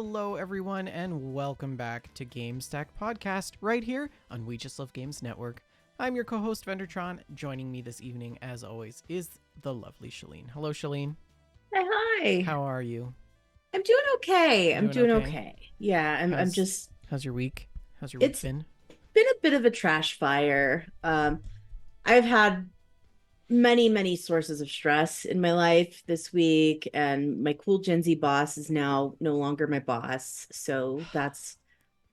Hello, everyone, and welcome back to GameStack Podcast right here on We Just Love Games Network. I'm your co-host, Vendertron. Joining me this evening, as always, is the lovely Shalene. Hello, Shalene. Hi. How are you? I'm doing okay. You I'm doing doing okay? okay. Yeah, I'm How's just how's your week? How's your week it's been? been a bit of a trash fire. I've had many sources of stress in my life this week, and my cool Gen Z boss is now no longer my boss. So that's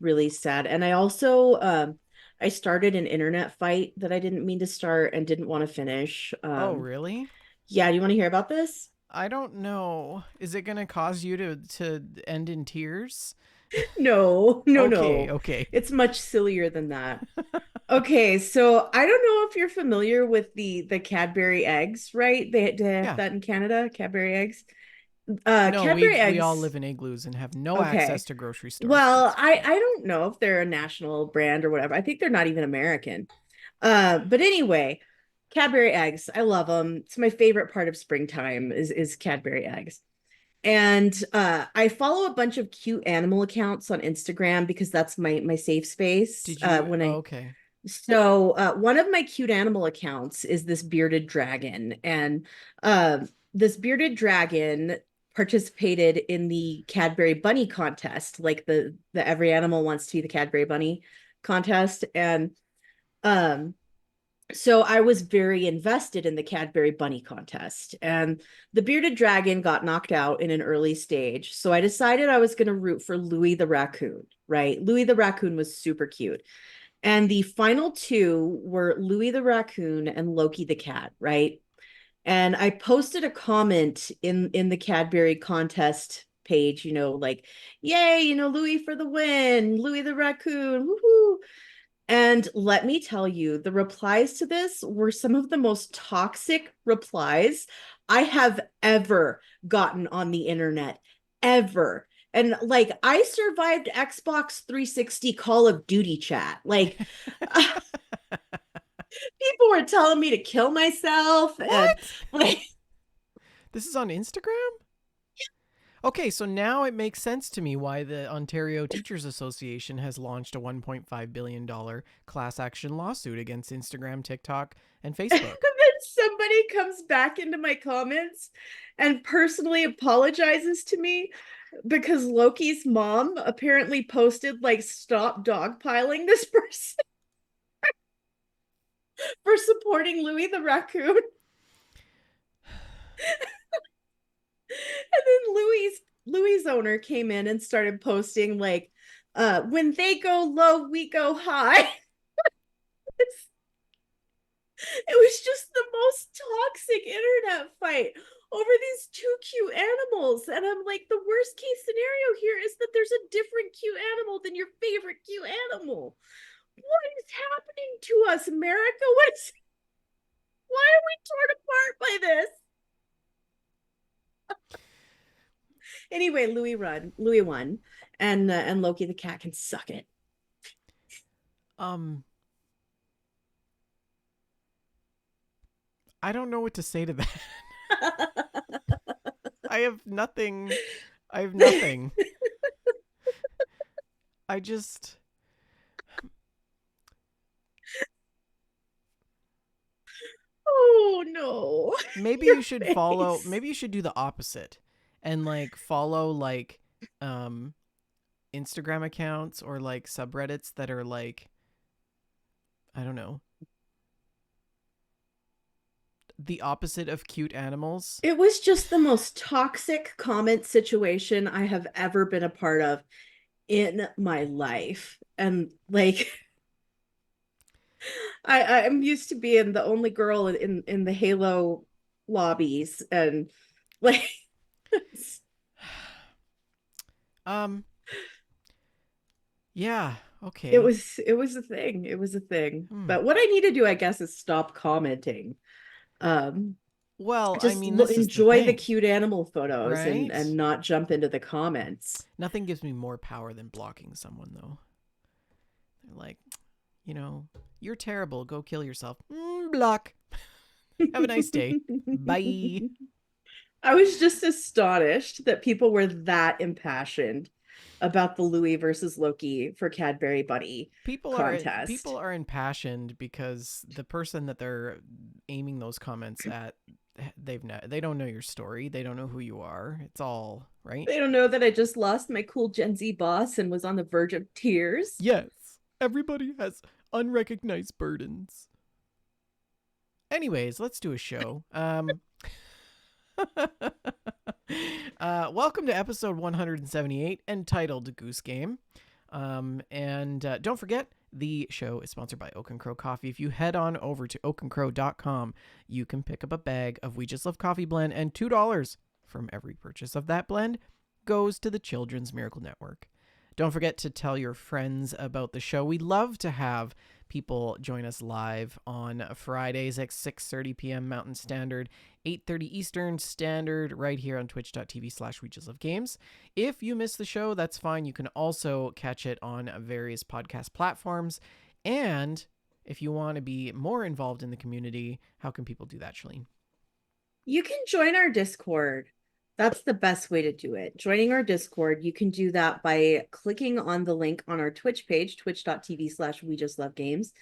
really sad. And I also I started an internet fight that I didn't mean to start and didn't want to finish. Oh, really? Yeah, do you want to hear about this? I don't know. Is it gonna cause you to end in tears? No, Okay, no. okay. It's much sillier than that. Okay, so I don't know if you're familiar with the Cadbury eggs, right? They have Yeah. that in Canada, Cadbury eggs. No, Cadbury we all eggs. live in igloos and have no access Okay. to grocery stores. Well, It's I don't know if they're a national brand or whatever. I think they're not even American. But anyway, Cadbury eggs. I love them. It's my favorite part of springtime is Cadbury eggs. And I follow a bunch of cute animal accounts on Instagram because that's my safe space. Did you? When Oh, I okay. So one of my cute animal accounts is this bearded dragon, and this bearded dragon participated in the Cadbury Bunny contest, like the Every Animal Wants to Be the Cadbury Bunny contest, and um, so I was very invested in the Cadbury Bunny contest, and the bearded dragon got knocked out in an early stage. So I decided I was going to root for Louis the raccoon. Right, Louis the raccoon was super cute. And the final two were Louis the raccoon and Loki the cat, right? And I posted a comment in the Cadbury contest page, like, yay, Louis for the win, Louis the raccoon, woohoo. And let me tell you, the replies to this were some of the most toxic replies I have ever gotten on the internet, ever. And like, I survived Xbox 360 Call of Duty chat. Like, people were telling me to kill myself. And What? like, This is on Instagram? Okay, so now it makes sense to me why the Ontario Teachers Association has launched a $1.5 billion class action lawsuit against Instagram, TikTok, and and Facebook. then somebody comes back into my comments and personally apologizes to me because Loki's mom apparently posted like stop dogpiling this person for supporting Louis the raccoon. And then Louis' owner came in and started posting like when they go low, we go high. It was just the most toxic internet fight over these two cute animals. And I'm like, the worst case scenario here is that there's a different cute animal than your favorite cute animal. What is happening to us, America? Why are we torn apart by this? Anyway, Louis won, and Loki the cat can suck it. Um, I don't know what to say to that. I have nothing. I have nothing. I just Oh no. maybe Your you should follow. face. Maybe you should do the opposite and like follow like um Instagram accounts or like subreddits that are like I don't know the opposite of cute animals. It was just the most toxic comment situation I have ever been a part of in my life. And like I'm used to being the only girl in the Halo lobbies, and like Um, yeah, it okay. was it was a thing. It was a thing. Hmm. But what I need to do, I guess, is stop commenting. Um Well, I just mean, this is the enjoy the thing, cute animal photos right? and not jump into the comments. Nothing gives me more power than blocking someone, though. They're like, you're terrible. Go kill yourself. Block. Have a nice day. Bye. I was just astonished that people were that impassioned about the Louis versus Loki for Cadbury Bunny People contest. are impassioned because the person that they're aiming those comments at, they don't know your story. They don't know who you are. It's all right. They don't know that I just lost my cool Gen Z boss and was on the verge of tears. Yes, everybody has unrecognized burdens. Anyways, let's do a show. Welcome to episode 178, entitled Goose Game. And don't forget, the show is sponsored by Oak and Crow Coffee. If you head on over to oakandcrow.com, you can pick up a bag of We Just Love Coffee blend, and $2 from every purchase of that blend goes to the Children's Miracle Network. Don't forget to tell your friends about the show. We love to have people join us live on Fridays at 6:30 p.m. Mountain Standard, 8:30 Eastern Standard, right here on twitch.tv/We Just Love Games. If you miss the show, that's fine. You can also catch it on various podcast platforms. And if you want to be more involved in the community, how can people do that, Shalene? You can join our Discord. That's the best way to do it. Joining our Discord, you can do that by clicking on the link on our Twitch page, twitch.tv/We Just Love Games.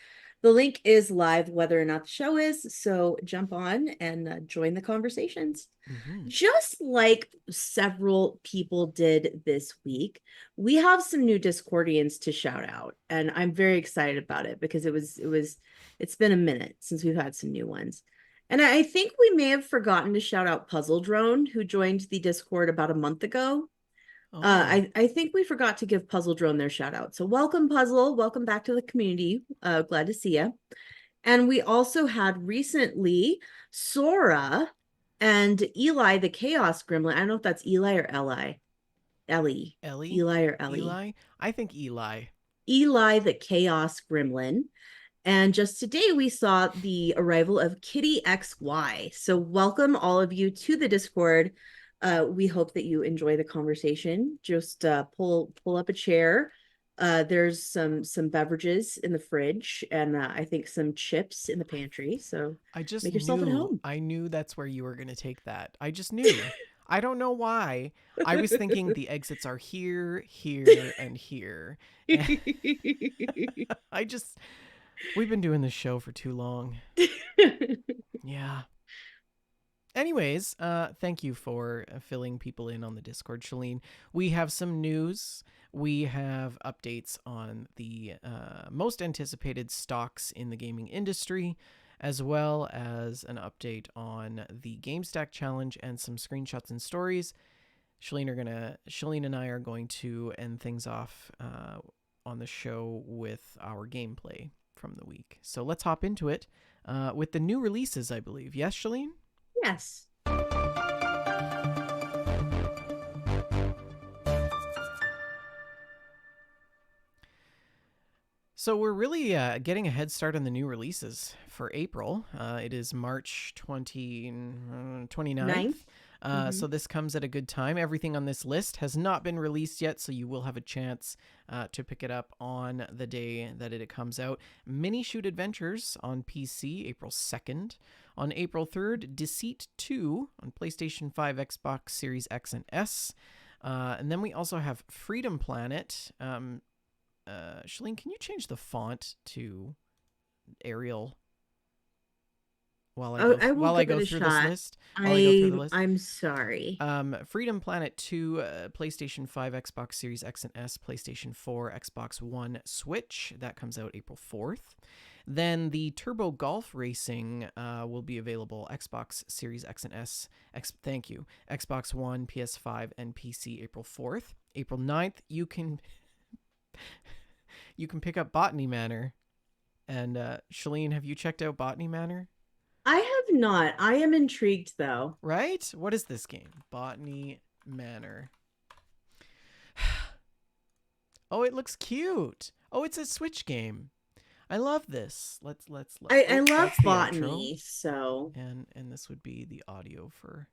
The link is live whether or not the show is, so jump on and join the conversations. Mm-hmm. Just like several people did this week, we have some new Discordians to shout out, and I'm very excited about it because it's been a minute since we've had some new ones. And I think we may have forgotten to shout out Puzzle Drone, who joined the Discord about a month ago. Oh, I think we forgot to give Puzzle Drone their shout out. So welcome, Puzzle. Welcome back to the community. Glad to see you. And we also had recently Sora and Eli the Chaos Gremlin. I don't know if that's Eli or Eli. Ellie. Ellie? Eli or Ellie. Eli? I think Eli. Eli the Chaos Gremlin. And just today we saw the arrival of Kitty XY. So welcome all of you to the Discord. We hope that you enjoy the conversation. Just pull up a chair. There's some beverages in the fridge, and I think some chips in the pantry. So I just make yourself at knew. home. I knew that's where you were going to take that. I just knew. I don't know why. I was thinking the exits are here, here, and here. I just. We've been doing this show for too long. Yeah. Anyways, thank you for filling people in on the Discord, Shalene. We have some news. We have updates on the most anticipated stocks in the gaming industry, as well as an update on the GameStack challenge and some screenshots and stories. Shalene and I are going to end things off on the show with our gameplay from the week. So let's hop into it with the new releases, I believe. Yes, Shalene? Yes. So we're really getting a head start on the new releases for April. It is March 29th. Ninth. So this comes at a good time. Everything on this list has not been released yet, so you will have a chance to pick it up on the day that it comes out. Mini Shoot Adventures on PC, April 2nd. On April 3rd, Deceit 2 on PlayStation 5, Xbox Series X and S. And then we also have Freedom Planet. Shalene, can you change the font to Arial while I go through this list? I'm sorry. Freedom Planet 2, PlayStation 5, Xbox Series X and S, PlayStation 4, Xbox One, Switch. That comes out April 4th. Then the Turbo Golf Racing will be available Xbox Series X and S. Xbox One, PS5, and PC April 4th. April 9th, you can pick up Botany Manor. And Shalene, have you checked out Botany Manor? I have not. I am intrigued though. Right? What is this game? Botany Manor. Oh, it looks cute. Oh, it's a Switch game. I love this. I love botany, so and this would be the audio for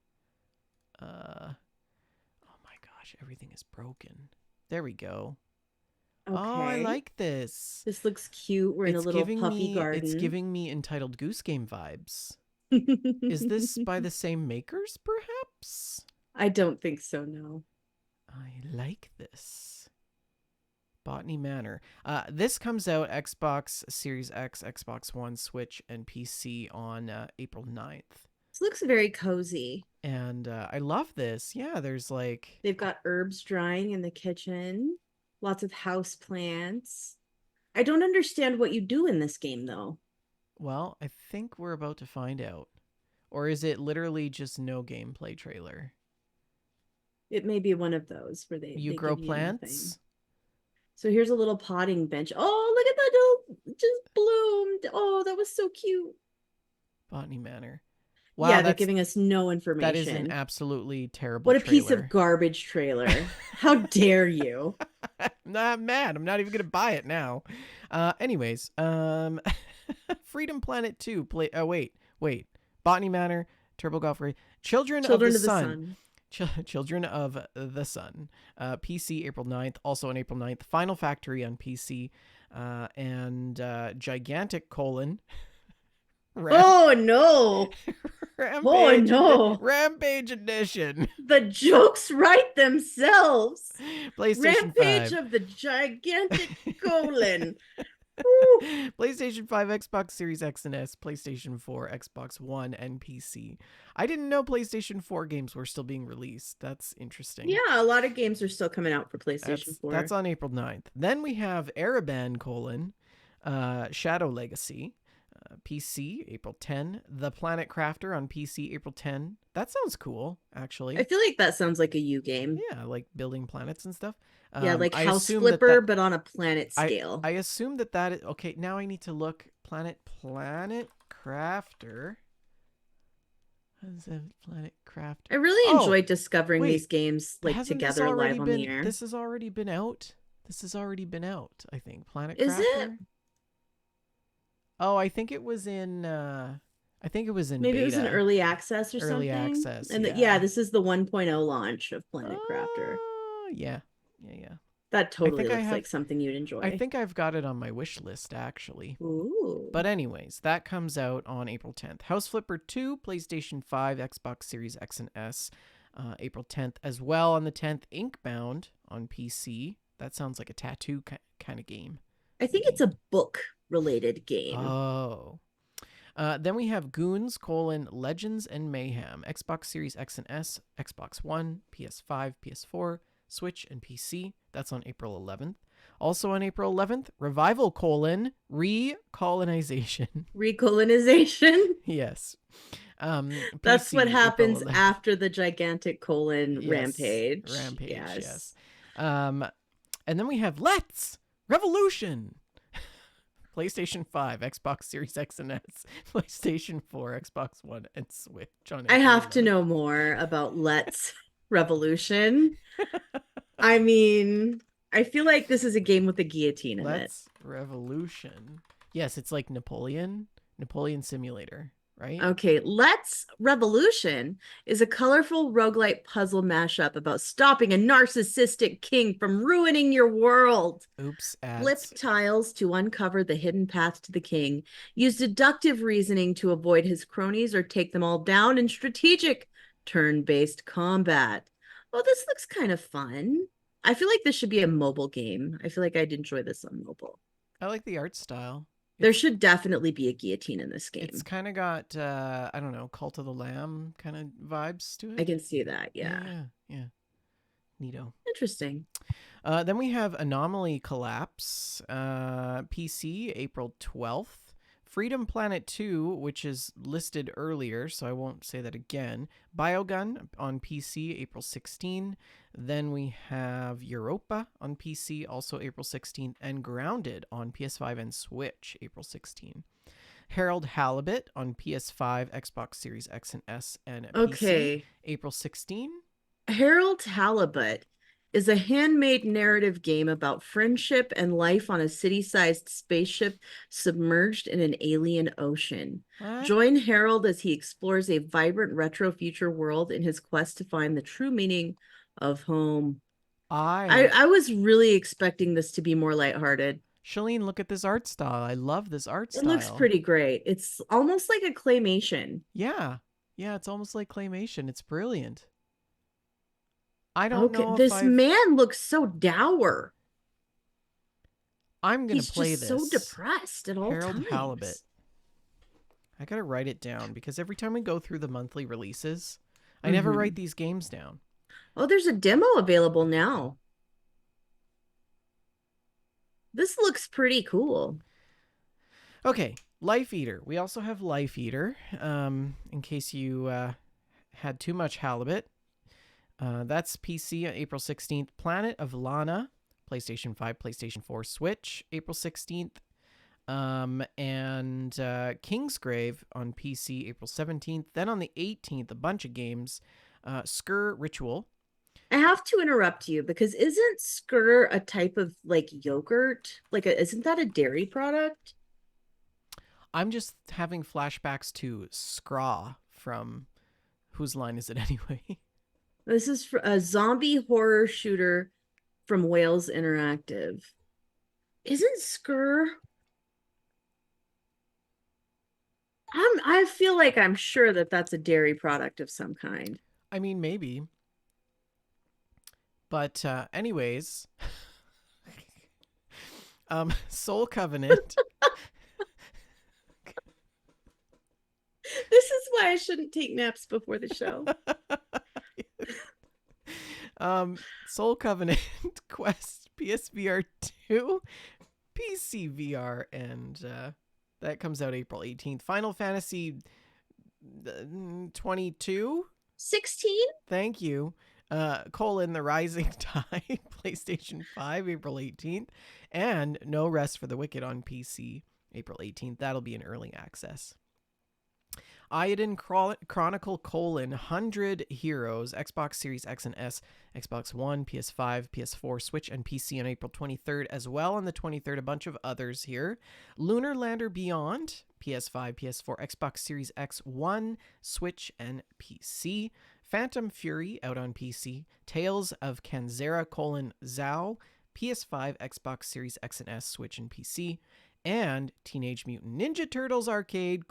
oh my gosh, everything is broken. There we go. okay. Oh, I like this. This looks cute. We're in a little puffy garden. It's giving me Entitled Goose Game vibes. Is this by the same makers, perhaps? I don't think so, no. I like this. Botany Manor. This comes out Xbox Series X, Xbox One, Switch, and PC on April 9th. This looks very cozy. And I love this. Yeah, there's like, They've got herbs drying in the kitchen, lots of house plants. I don't understand what you do in this game though. well, I think we're about to find out. Or is it literally just no gameplay trailer? It may be one of those where You they grow give you nothing. plants? So here's a little potting bench. Oh, look at that! Little, just bloomed. Oh, that was so cute. Botany Manor. Wow, Yeah, they're giving us no that is an information. absolutely terrible What a piece of trailer. garbage trailer. How dare you? I'm not mad. I'm not even gonna buy it now. Anyways, Freedom Planet 2. Play. Oh wait. Botany Manor, Turbo Golf Race, Children of the Children of the Sun. Sun. Children of the Sun. PC April 9th. Also on April 9th. Final Factory on PC. And Gigantic colon. Ram- Oh no. Oh no. Rampage Edition. The jokes write themselves. PlayStation Rampage 5. of the gigantic colon. PlayStation 5, Xbox Series X and S, PlayStation 4, Xbox One, and PC. I didn't know PlayStation 4 games were still being released. That's interesting. Yeah, a lot of games are still coming out for PlayStation 4. That's on April 9th. Then we have Ereban colon, Shadow Legacy, PC April 10. The Planet Crafter on PC April 10. That sounds cool, actually. I feel like that sounds like a U game. Yeah, like building planets and stuff. Yeah, like I House assume Flipper, but on a planet scale. I assume that is okay. Now I need to look Planet Crafter. What is it? Planet Crafter. I really enjoyed discovering these games like hasn't together live on been, the air. This has already been out. This has already been out. I think Planet Is Crafter. it? Oh, I think it was in. I think it was in. Maybe beta. it was an early access or early something. Access. And yeah. this is the 1.0 launch of Planet Crafter. Yeah. That totally looks like something you'd enjoy. I think I've got it on my wish list, actually. Ooh. But anyways, that comes out on April 10th. House Flipper 2, PlayStation 5, Xbox Series X and S, April 10th. As well on the 10th, Inkbound on PC. That sounds like a tattoo kind of game. I think it's a book-related game. Oh. Then we have Goons, Legends and Mayhem. Xbox Series X and S, Xbox One, PS5, PS4, Switch, and PC. That's on April 11th. Also on April 11th, Revival, Recolonization. Recolonization? Yes. That's PC, what happens after the gigantic rampage. Yes. And then we have Let's Revolution. PlayStation 5, Xbox Series X and S, PlayStation 4, Xbox One, and Switch. I have to know more about Let's Revolution. I mean, I feel like this is a game with a guillotine in it. Let's Revolution. Yes, it's like Napoleon Simulator, right? Okay, Let's Revolution is a colorful roguelite puzzle mashup about stopping a narcissistic king from ruining your world. Oops, ads. Flip tiles to uncover the hidden path to the king. Use deductive reasoning to avoid his cronies or take them all down in strategic turn-based combat. Oh, this looks kind of fun. I feel like this should be a mobile game. I feel like I'd enjoy this on mobile. I like the art style. There should definitely be a guillotine in this game. It's kind of got, I don't know, Cult of the Lamb kind of vibes to it. I can see that, yeah. Yeah. Neato. Interesting. Then we have Anomaly Collapse, PC, April 12th. Freedom Planet 2, which is listed earlier, so I won't say that again. Biogun on PC, April 16. Then we have Europa on PC, also April 16th. And Grounded on PS5 and Switch, April 16. Harold Halibut on PS5, Xbox Series X and S, and PC, April 16. Harold Halibut is a handmade narrative game about friendship and life on a city-sized spaceship submerged in an alien ocean. What? Join Harold as he explores a vibrant retro future world in his quest to find the true meaning of home. I was really expecting this to be more lighthearted. Shalene, look at this art style. I love this art style. It looks pretty great. It's almost like a claymation. Yeah, it's almost like claymation. It's brilliant. I don't Okay, know if this I've. man looks so dour. I'm gonna He's play just so this. depressed at all Harold Halibut. times. I gotta write it down because every time we go through the monthly releases, I never write Mm-hmm. these games down. Oh, there's a demo available now. This looks pretty cool. Okay, Life Eater. We also have Life Eater. In case you had too much halibut, that's PC on April 16th. Planet of Lana, PlayStation 5, PlayStation 4, Switch, April 16th. And Kingsgrave on PC, April 17th. Then on the 18th, a bunch of games. Skur Ritual. I have to interrupt you because isn't Skyr a type of like yogurt? Isn't that a dairy product? I'm just having flashbacks to Scraw from Whose Line Is It Anyway? This is for a zombie horror shooter from Wales Interactive. Isn't Skyr? I feel like I'm sure that that's a dairy product of some kind. I mean, maybe. But, anyways, Soul Covenant. This is why I shouldn't take naps before the show. Soul Covenant Quest PSVR 2, PC VR, and that comes out April 18th. Final Fantasy 22. 16? Thank you. Colon The Rising Tide, PlayStation 5, April 18th, and No Rest for the Wicked on PC, April 18th. That'll be in early access. Iodine Chronicle: 100 Heroes, Xbox Series X and S, Xbox One, PS5, PS4, Switch, and PC on April 23rd. As well on the 23rd, a bunch of others here. Lunar Lander Beyond, PS5, PS4, Xbox Series X, One, Switch, and PC. Phantom Fury out on PC. Tales of Kanzera: Zao, PS5, Xbox Series X and S, Switch, and PC. And Teenage Mutant Ninja Turtles Arcade: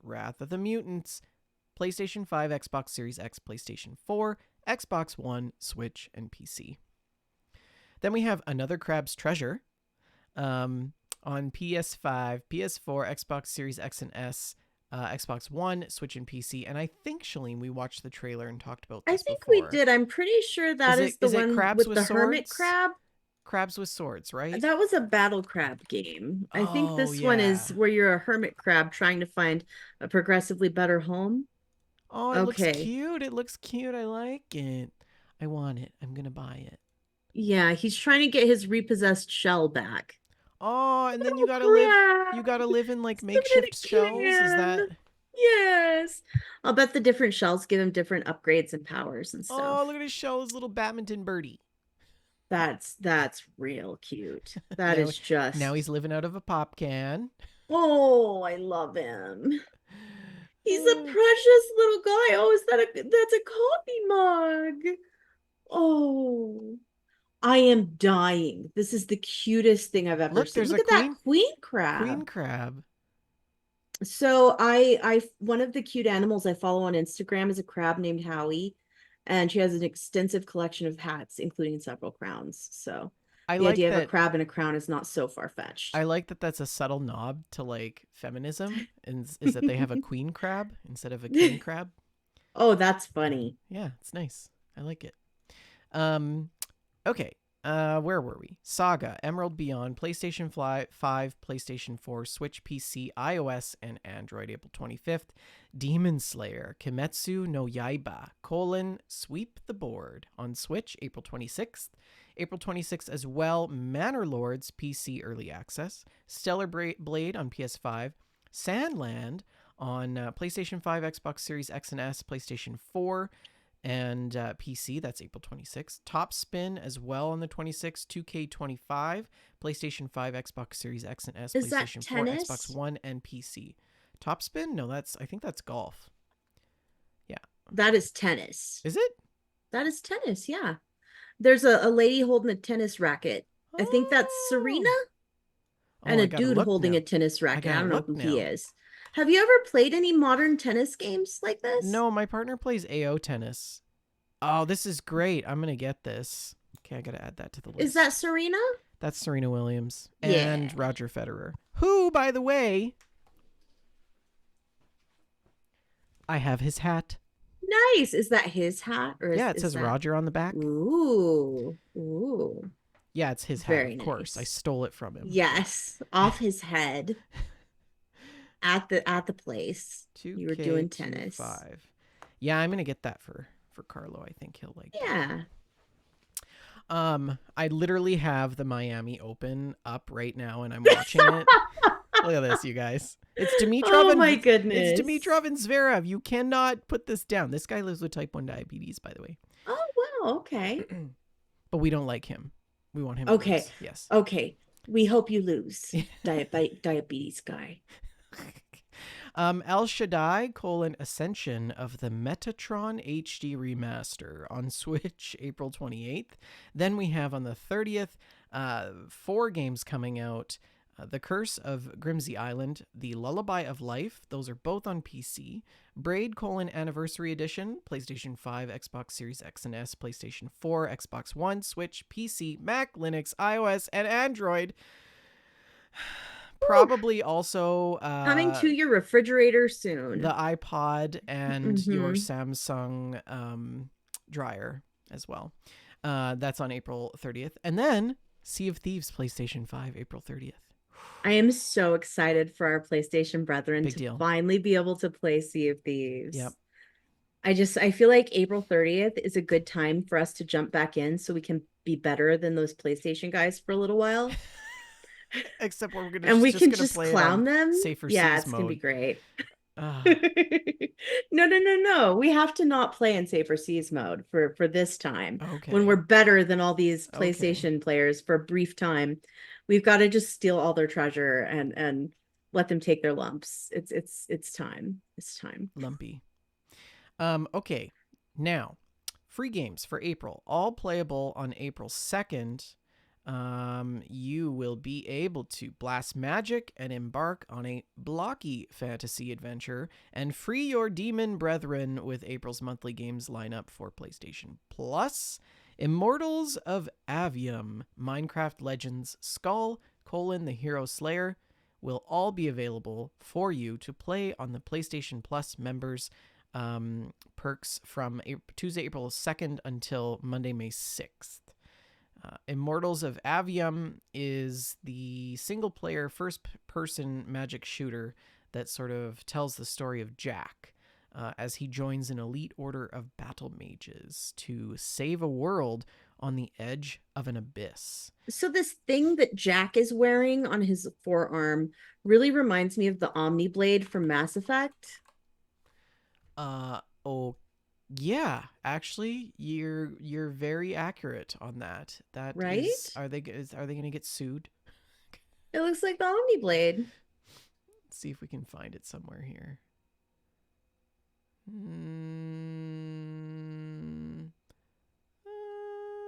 Wrath of the Mutants, PlayStation 5, Xbox Series X, PlayStation 4, Xbox One, Switch, and PC. Then we have Another Crab's Treasure on PS5, PS4, Xbox Series X and S, Xbox One, Switch, and PC. And I think, Shalene, we watched the trailer and talked about I this think we before. did. I'm pretty sure that is the Is it one crabs with with the hermit swords? crab. Crabs with swords, right? That was a battle crab game. I think Oh, this one is yeah. where you're a hermit crab trying to find a progressively better home. Oh, it looks Okay. cute. It looks cute. I like it. I want it. I'm going to buy it. Yeah, he's trying to get his repossessed shell back. Oh, and then Oh, crap. you got to live in like He's living makeshift in a shells. Is can. that? Yes. I'll bet the different shells give him different upgrades and powers and Oh, look stuff. at his shell, his little badminton birdie. That's real cute. That now is now just he's living out of a pop can. oh, I love him. He's a Uh, precious little guy. Oh, that's a coffee mug? Oh, I am dying. This is the cutest thing I've ever Look, seen. there's Look a at that queen queen crab. crab. So one of the cute animals I follow on Instagram is a crab named Howie, and she has an extensive collection of hats, including several crowns. So I the like idea of a that. crab in a crown is not so far-fetched. I like that that's a subtle nod to like feminism, and is that they have a queen crab instead of a king crab. Oh, that's funny. Yeah, it's nice. I like it. Um, okay. Where were we? Saga, Emerald Beyond, PlayStation 5, PlayStation 4, Switch, PC, iOS, and Android, April 25th. Demon Slayer, Kimetsu no Yaiba, Sweep the Board on Switch, April 26th. April 26th as well, Manor Lords, PC Early Access, Stellar Blade on PS5, Sandland on PlayStation 5, Xbox Series X and S, PlayStation 4, and PC. That's April 26th. Top Spin as well on the 26th. 2K25, PlayStation 5, Xbox Series X and S, Is that PlayStation 4, Xbox tennis? One, and PC. Top Spin? No, I think that's golf. Yeah. That is tennis. Is it? That is tennis, yeah. There's a lady holding a tennis racket. I think that's Serena Oh. Oh, and I a gotta dude look holding a now. tennis I racket. I gotta don't know look who he now. is. Have you ever played any modern tennis games like this? No, my partner plays AO tennis. Oh, this is great. I'm gonna get this. Okay, I gotta add that to the Is that list. Serena? That's Serena Williams Yeah. and Roger Federer, who, by the way, I have his hat. Nice. Is that his hat or Yeah, it is says that Roger on the back. Ooh. Ooh. Yeah, it's his hat, Very of course. I nice. stole it from him. Yes, off his head at the place. You were doing tennis. 2K25. Yeah, I'm gonna get that for Carlo. I think he'll like that. Yeah. I literally have the Miami Open up right now, and I'm watching it. Look at this, you guys. Oh my It's goodness. Dimitrov and Zverev. You cannot put this down. This guy lives with type 1 diabetes, by the way. Oh wow, okay. But we don't like him. We want him to Okay. lose. Yes. Okay. We hope you lose. Diabetes guy. El Shaddai: Ascension of the Metatron HD remaster on Switch, April 28th. Then we have on the 30th, 4 games coming out. The Curse of Grimsey Island, The Lullaby of Life, those are both on PC. Braid: Anniversary Edition, PlayStation 5, Xbox Series X and S, PlayStation 4, Xbox One, Switch, PC, Mac, Linux, iOS, and Android. Whew. Probably also Coming to your refrigerator the soon. iPod and your Mm-hmm. Samsung dryer as well. That's on April 30th. And then Sea of Thieves PlayStation 5, April 30th. I am so excited for our PlayStation brethren Big to deal. finally be able to play Sea of Yep. Thieves. I feel like April 30th is a good time for us to jump back in so we can be better than those PlayStation guys for a little while. Except we're gonna And we just can gonna just play it on clown them. safer Yeah, seas it's gonna be mode. great. Uh, No, no, no, no. We have to not play in safer seas mode for this time. When we're okay. better than all these Okay. PlayStation players for a brief time, we've got to just steal all their treasure and let them take their lumps. It's time. It's time. Lumpy. Okay. Now, free games for April, all playable on April 2nd. You will be able to blast magic and embark on a blocky fantasy adventure and free your demon brethren with April's monthly games lineup for PlayStation Plus. Immortals of Avium, Minecraft Legends, Skull, the Hero Slayer will all be available for you to play on the PlayStation Plus members perks from Tuesday, April 2nd until Monday, May 6th. Immortals of Avium is the single player first person magic shooter that sort of tells the story of Jack as he joins an elite order of battle mages to save a world on the edge of an abyss. So this thing that Jack is wearing on his forearm really reminds me of the Omni Blade from Mass Effect, Oh yeah, actually you're very accurate on that. That is, right? are they going to get sued? It looks like the Omni Blade. Let's see if we can find it somewhere here. Mm,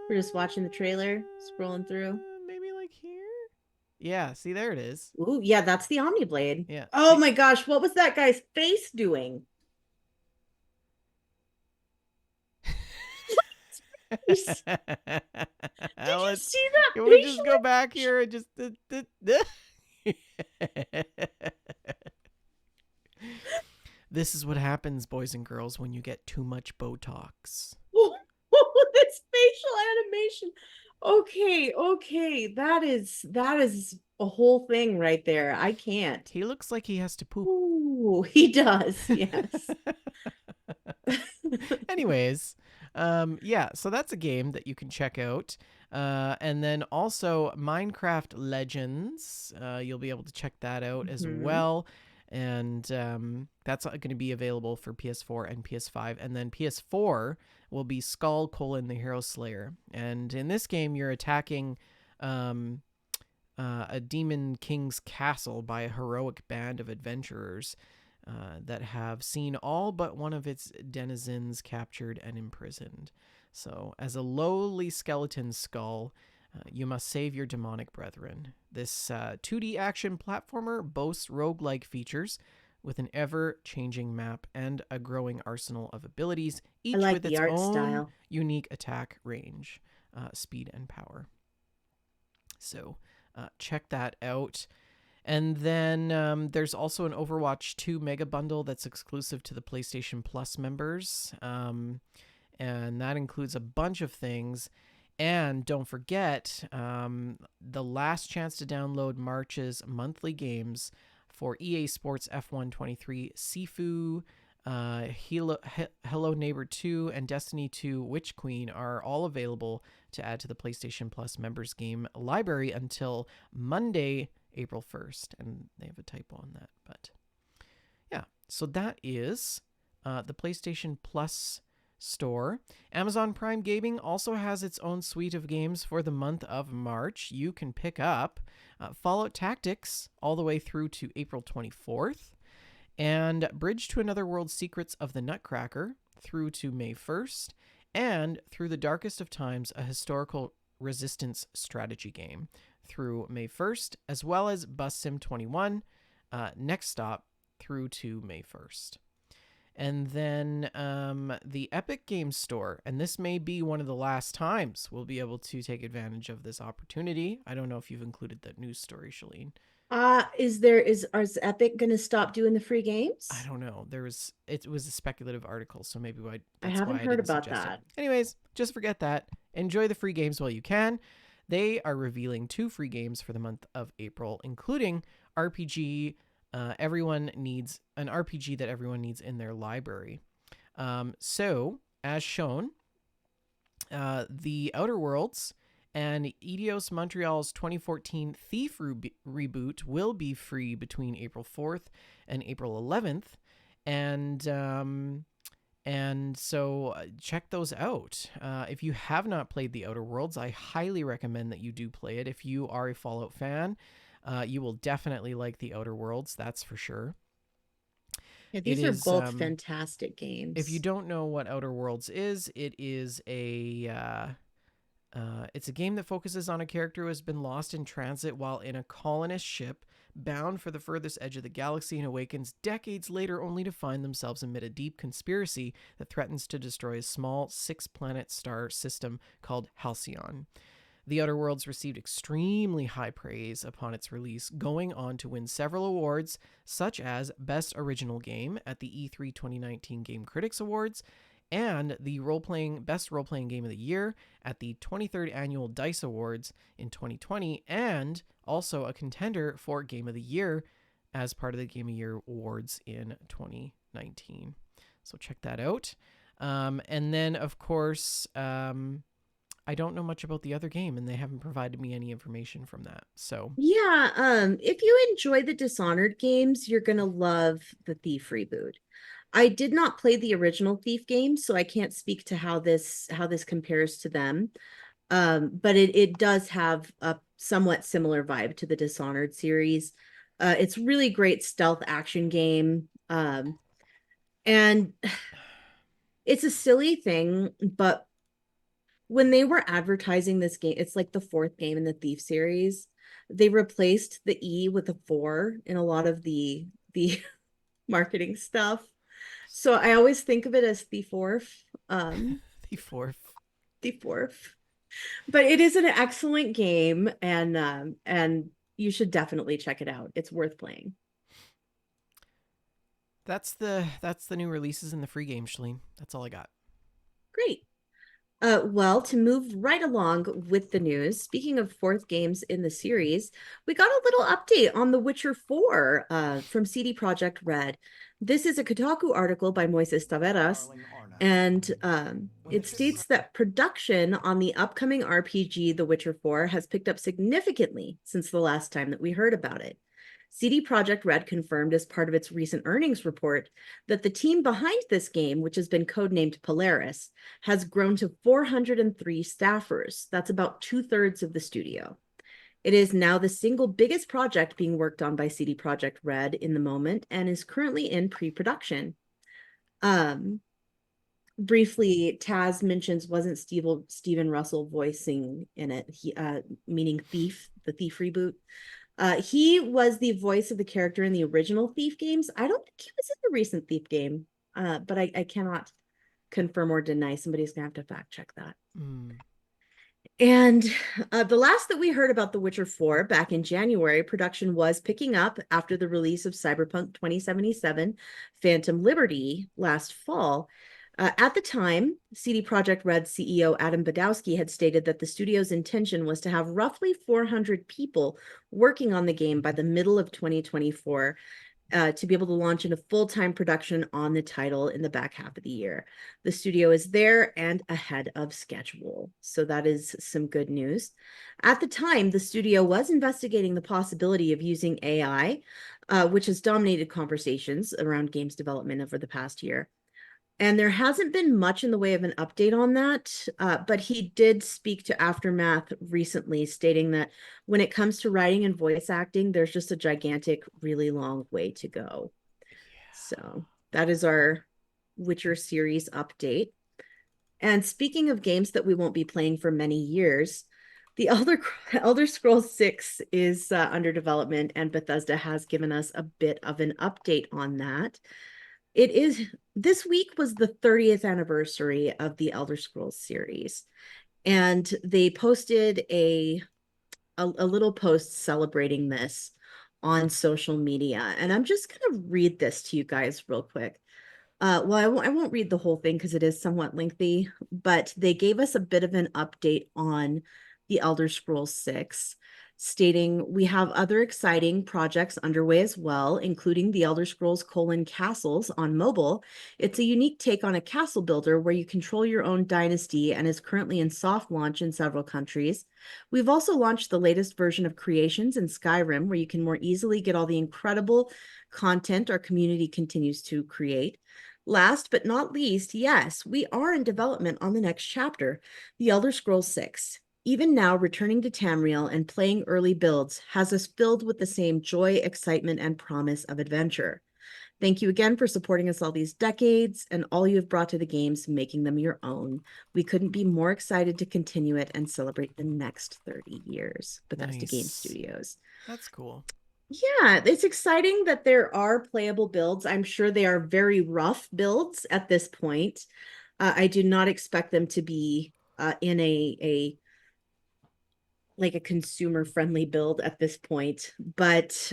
We're just watching the trailer, scrolling through. maybe like here. Yeah, see there it is. Ooh, yeah, that's the Omni Blade. Yeah, Oh see. my gosh, what was that guy's face doing? Did you Let's. see that Can we just facial? go back here and just? This is what happens, boys and girls, when you get too much Botox. This facial animation. Okay, okay, that is a whole thing right there. I can't. He looks like he has to poop. Ooh, he does. Yes. Anyways, yeah, so that's a game that you can check out. And then also Minecraft Legends. You'll be able to check that out as Mhm. well. And that's going to be available for PS4 and PS5. And then PS4 will be Skull: the Hero Slayer. And in this game, you're attacking um, a demon king's castle by a heroic band of adventurers that have seen all but one of its denizens captured and imprisoned. So, as a lowly skeleton skull, you must save your demonic brethren. This 2D action platformer boasts roguelike features with an ever changing map and a growing arsenal of abilities, I each like with the its art own style. unique attack range, speed, and power. So check that out. And then there's also an Overwatch 2 mega bundle that's exclusive to the PlayStation Plus members. And that includes a bunch of things. And don't forget the last chance to download March's monthly games for EA Sports F123 Sifu, Hello Neighbor 2, and Destiny 2 Witch Queen are all available to add to the PlayStation Plus members game library until Monday, April 1st. And they have a typo on that. But yeah, so that is the PlayStation Plus store. Amazon Prime Gaming also has its own suite of games for the month of March. You can pick up Fallout Tactics all the way through to April 24th, and Bridge to Another World Secrets of the Nutcracker through to May 1st, and Through the Darkest of Times, a historical resistance strategy game through May 1st, as well as Bus Sim 21, Next Stop through to May 1st. And then the Epic Games Store, and this may be one of the last times we'll be able to take advantage of this opportunity. I don't know if you've included that news story, Shalene. Is Epic gonna stop doing the free I games? don't know. It was a speculative article, so maybe I that's haven't why I heard didn't about suggest it. that. Anyways, just forget that. Enjoy the free games while you can. They are revealing 2 free games for the month of April, including RPG. Everyone needs an RPG that everyone needs in their library. So, as shown, the Outer Worlds and Eidos Montreal's 2014 Thief reboot will be free between April 4th and April 11th, and so check those out. If you have not played the Outer Worlds, I highly recommend that you do play it. If you are a Fallout fan, you will definitely like the Outer Worlds. That's for sure. Yeah, It these are is both fantastic if you games. don't know what Outer Worlds is, it is it's a game that focuses on a character who has been lost in transit while in a colonist ship bound for the furthest edge of the galaxy and awakens decades later only to find themselves amid a deep conspiracy that threatens to destroy a small 6-planet star system called Halcyon. The Outer Worlds received extremely high praise upon its release, going on to win several awards, such as Best Original Game at the E3 2019 Game Critics Awards and the Best Role-Playing Game of the Year at the 23rd Annual DICE Awards in 2020, and also a contender for Game of the Year as part of the Game of the Year Awards in 2019. So check that out. And then, of course, I don't know much about the other game, and they haven't provided me any information from that. So, Yeah, if you enjoy the Dishonored games, you're gonna love the Thief reboot. I did not play the original Thief games, so I can't speak to how this compares to them. But it does have a somewhat similar vibe to the Dishonored series. It's really great stealth action game. And it's a silly thing, but when they were advertising this game, it's like the fourth game in the Thief series. They replaced the E with a 4 in a lot of the marketing stuff. So I always think of it as Thief Orf. the fourth. Thief Orf. But it is an excellent game, and you should definitely check it out. It's worth playing. That's the new releases in the free game, Shalene. That's all I got. Great. Well, to move right along with the news, speaking of fourth games in the series, we got a little update on The Witcher 4 from CD Projekt Red. This is a Kotaku article by Moises Taveras, and it states that production on the upcoming RPG The Witcher 4 has picked up significantly since the last time that we heard about it. CD Projekt Red confirmed as part of its recent earnings report that the team behind this game, which has been codenamed Polaris, has grown to 403 staffers. That's about 2/3 of the studio. It is now the single biggest project being worked on by CD Projekt Red in the moment and is currently in pre-production. Briefly, Taz mentions wasn't Steven Russell voicing in it, meaning Thief, the Thief reboot. He was the voice of the character in the original Thief games. I don't think he was in the recent Thief game, but I cannot confirm or deny. Somebody's gonna have to fact check that. Mm. And the last that we heard about The Witcher 4 back in January, production was picking up after the release of Cyberpunk 2077 Phantom Liberty last fall. At the time, CD Projekt Red CEO Adam Badowski had stated that the studio's intention was to have roughly 400 people working on the game by the middle of 2024, to be able to launch into full-time production on the title in the back half of the year. The studio is there and ahead of schedule. So that is some good news. At the time, the studio was investigating the possibility of using AI, which has dominated conversations around games development over the past year. And there hasn't been much in the way of an update on that, but he did speak to Aftermath recently, stating that when it comes to writing and voice acting, there's just a gigantic, really long way to go. Yeah. So that is our Witcher series update. And speaking of games that we won't be playing for many years, the Elder Scrolls 6 is under development, and Bethesda has given us a bit of an update on that. It is This week was the 30th anniversary of the Elder Scrolls series, and they posted a little post celebrating this on social media. And I'm just going to read this to you guys real quick. Well, I won't read the whole thing because it is somewhat lengthy, but they gave us a bit of an update on the Elder Scrolls 6, stating we have other exciting projects underway as well, including the Elder Scrolls Castles on mobile. It's a unique take on a castle builder where you control your own dynasty and is currently in soft launch in several countries. We've also launched the latest version of Creations in Skyrim, where you can more easily get all the incredible content our community continues to create. Last but not least, yes, we are in development on the next chapter, The Elder Scrolls 6. Even now, returning to Tamriel and playing early builds has us filled with the same joy, excitement, and promise of adventure. Thank you again for supporting us all these decades and all you have brought to the games, making them your own. We couldn't be more excited to continue it and celebrate the next 30 years. Bethesda Game Nice. Studios. That's cool. Yeah, it's exciting that there are playable builds. I'm sure they are very rough builds at this point. I do not expect them to be in a like a consumer friendly build at this point, but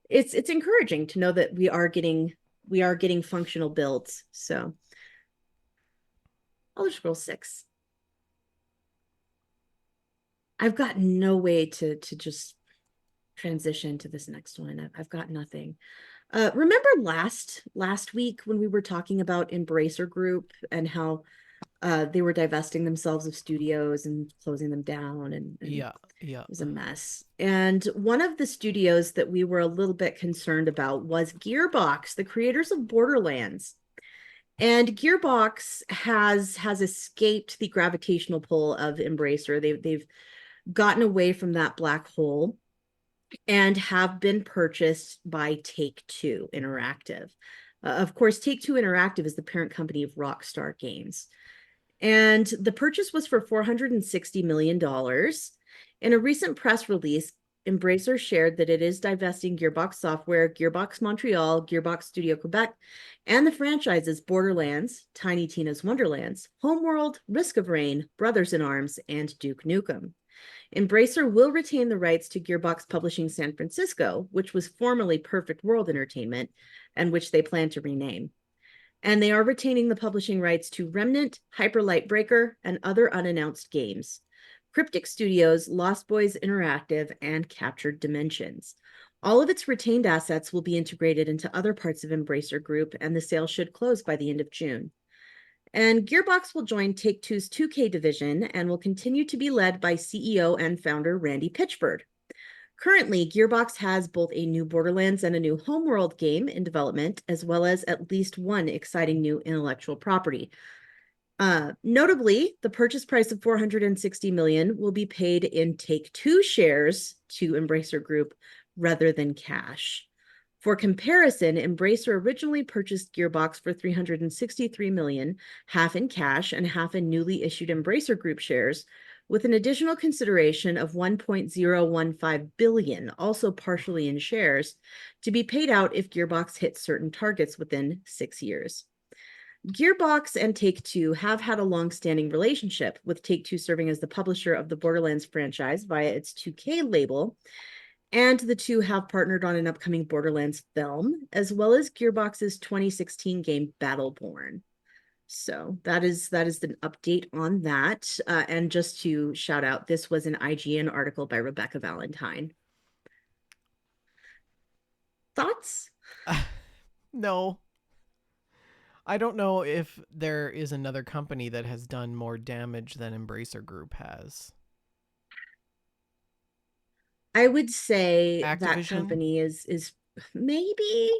it's encouraging to know that we are getting functional builds. So Elder Scrolls 6. I've got no way to just transition to this next one. I've got nothing. Remember last week when we were talking about Embracer Group and how they were divesting themselves of studios and closing them down, and Yeah. Yeah. it was a mess. And one of the studios that we were a little bit concerned about was Gearbox, the creators of Borderlands. And Gearbox has escaped the gravitational pull of Embracer. They've gotten away from that black hole and have been purchased by Take-Two Interactive. Of course, Take-Two Interactive is the parent company of Rockstar Games. And the purchase was for $460 million. In a recent press release, Embracer shared that it is divesting Gearbox Software, Gearbox Montreal, Gearbox Studio Quebec, and the franchises Borderlands, Tiny Tina's Wonderlands, Homeworld, Risk of Rain, Brothers in Arms, and Duke Nukem. Embracer will retain the rights to Gearbox Publishing San Francisco, which was formerly Perfect World Entertainment, and which they plan to rename. And they are retaining the publishing rights to Remnant, Hyper Light Breaker, and other unannounced games. Cryptic Studios, Lost Boys Interactive, and Captured Dimensions. All of its retained assets will be integrated into other parts of Embracer Group, and the sale should close by the end of June. And Gearbox will join Take-Two's 2K division and will continue to be led by CEO and founder Randy Pitchford. Currently, Gearbox has both a new Borderlands and a new Homeworld game in development, as well as at least one exciting new intellectual property. Notably, the purchase price of $460 million will be paid in Take-Two shares to Embracer Group rather than cash. For comparison, Embracer originally purchased Gearbox for $363 million, half in cash and half in newly issued Embracer Group shares, with an additional consideration of 1.015 billion, also partially in shares, to be paid out if Gearbox hits certain targets within 6 years. Gearbox and Take-Two have had a long-standing relationship, with Take-Two serving as the publisher of the Borderlands franchise via its 2K label, and the two have partnered on an upcoming Borderlands film, as well as Gearbox's 2016 game Battleborn. So that is an update on that. And just to shout out, this was an IGN article by Rebecca Valentine. Thoughts? No, I don't know if there is another company that has done more damage than Embracer Group has. I would say that Activision, company is maybe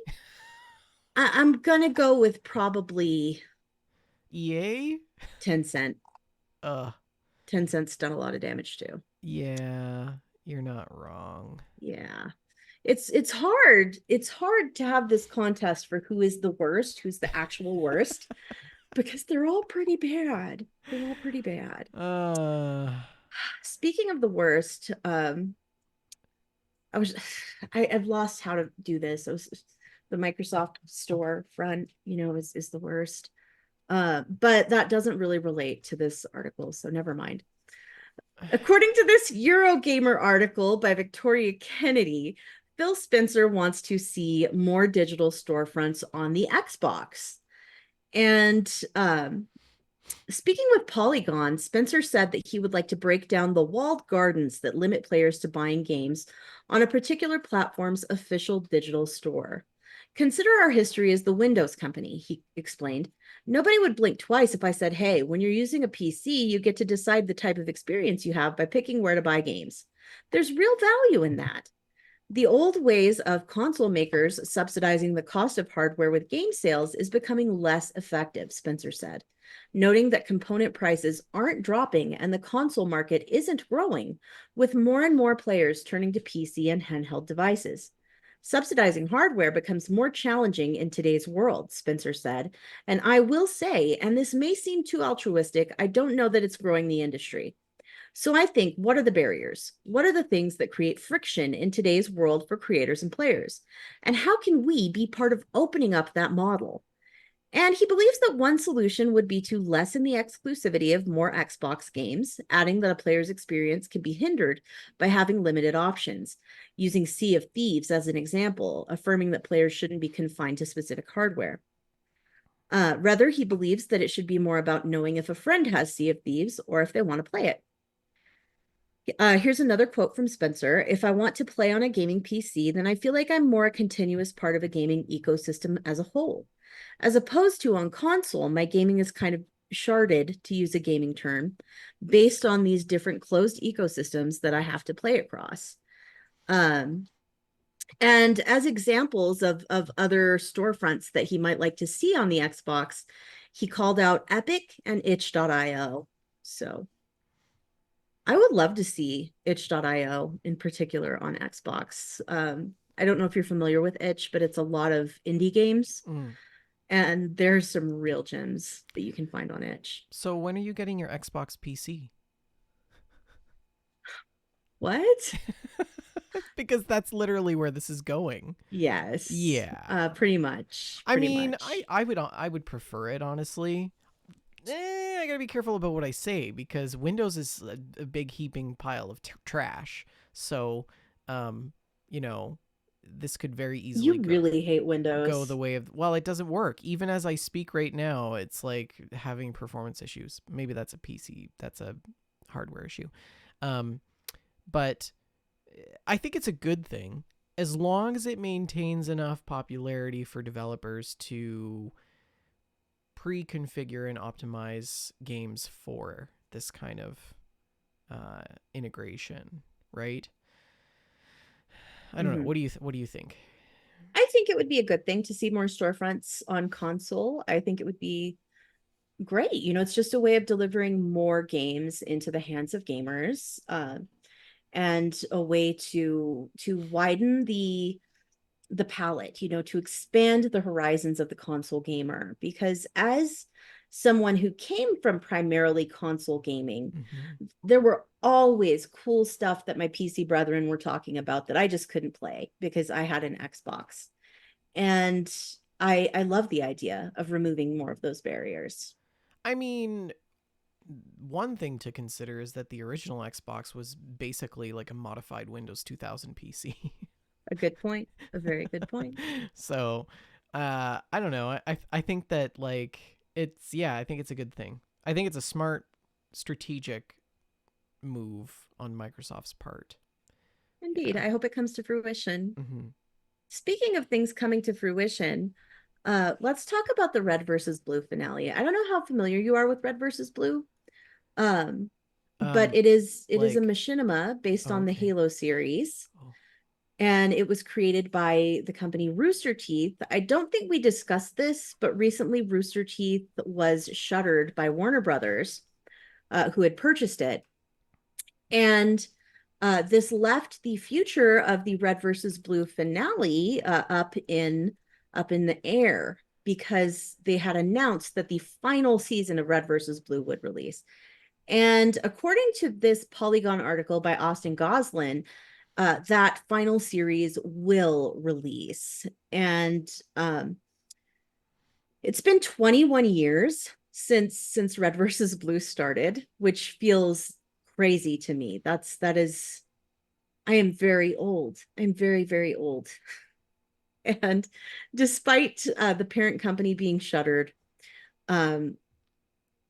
I'm gonna go with probably EA. 10 cent. Uh, 10 cents done a lot of damage too. yeah, you're not wrong. Yeah. It's hard. It's hard to have this contest for who is the worst, who's the actual worst, because they're all pretty bad. They're all pretty bad. Uh, Speaking of the worst, I was I've lost how to do this. It was the Microsoft Store front, is the worst. But that doesn't really relate to this article, so never mind. According to this Eurogamer article by Victoria Kennedy, Phil Spencer wants to see more digital storefronts on the Xbox. And speaking with Polygon, Spencer said that he would like to break down the walled gardens that limit players to buying games on a particular platform's official digital store. Consider our history as the Windows company, he explained. Nobody would blink twice if I said, hey, when you're using a PC, you get to decide the type of experience you have by picking where to buy games. There's real value in that. The old ways of console makers subsidizing the cost of hardware with game sales is becoming less effective, Spencer said, noting that component prices aren't dropping and the console market isn't growing, with more and more players turning to PC and handheld devices. Subsidizing hardware becomes more challenging in today's world, Spencer said. And I will say, and this may seem too altruistic, I don't know that it's growing the industry. So I think, what are the barriers? What are the things that create friction in today's world for creators and players? And how can we be part of opening up that model? And he believes that one solution would be to lessen the exclusivity of more Xbox games, adding that a player's experience can be hindered by having limited options, using Sea of Thieves as an example, affirming that players shouldn't be confined to specific hardware. Rather, he believes that it should be more about knowing if a friend has Sea of Thieves or if they want to play it. Here's another quote from Spencer. If I want to play on a gaming PC, then I feel like I'm more a continuous part of a gaming ecosystem as a whole. As opposed to on console, my gaming is kind of sharded, to use a gaming term, based on these different closed ecosystems that I have to play across. Um, and as examples of other storefronts that he might like to see on the Xbox, he called out Epic and itch.io. So I would love to see itch.io in particular on Xbox. I don't know if you're familiar with itch, but it's a lot of indie games, mm. and there's some real gems that you can find on itch. So when are you getting your Xbox PC? What? Because that's literally where this is going. Yes, Yeah. pretty much, I pretty mean, much. I would prefer it honestly. I gotta be careful about what I say because Windows is a big heaping pile of trash. So, um, you know, this could very easily You really hate go the Windows. way of, well, it doesn't work. Even as I speak right now, it's like having performance issues. Maybe that's a PC, that's a hardware issue. Um, but I think it's a good thing as long as it maintains enough popularity for developers to pre-configure and optimize games for this kind of integration, right? I don't know. Mhm. What do you think? I think it would be a good thing to see more storefronts on console. I think it would be great. It's just a way of delivering more games into the hands of gamers, and a way to widen the palette, to expand the horizons of the console gamer. Because as someone who came from primarily console gaming, Hmm. there were always cool stuff that my PC brethren were talking about that I just couldn't play because I had an Xbox. And I love the idea of removing more of those barriers. I mean, one thing to consider is that the original Xbox was basically like a modified Windows 2000 PC. A good point. A very good point. So, I don't know. I think that like it's yeah, I think it's a good thing. I think it's a smart strategic move on Microsoft's part. Indeed. Yeah. I hope it comes to fruition. Hmm. Speaking of things coming to fruition, let's talk about the Red versus Blue finale. I don't know how familiar you are with Red versus Blue, um, but Um, it is a like, machinima based oh, on the okay. Halo series, Oh, and it was created by the company Rooster Teeth. I don't think we discussed this, but recently Rooster Teeth was shuttered by Warner Brothers, who had purchased it. And this left the future of the Red versus Blue finale up in the air because they had announced that the final season of Red versus Blue would release. And according to this Polygon article by Austin Goslin, that final series will release. And it's been 21 years since Red versus Blue started, which feels crazy to me. That is I am very old. I'm very, very old. And despite the parent company being shuttered, um,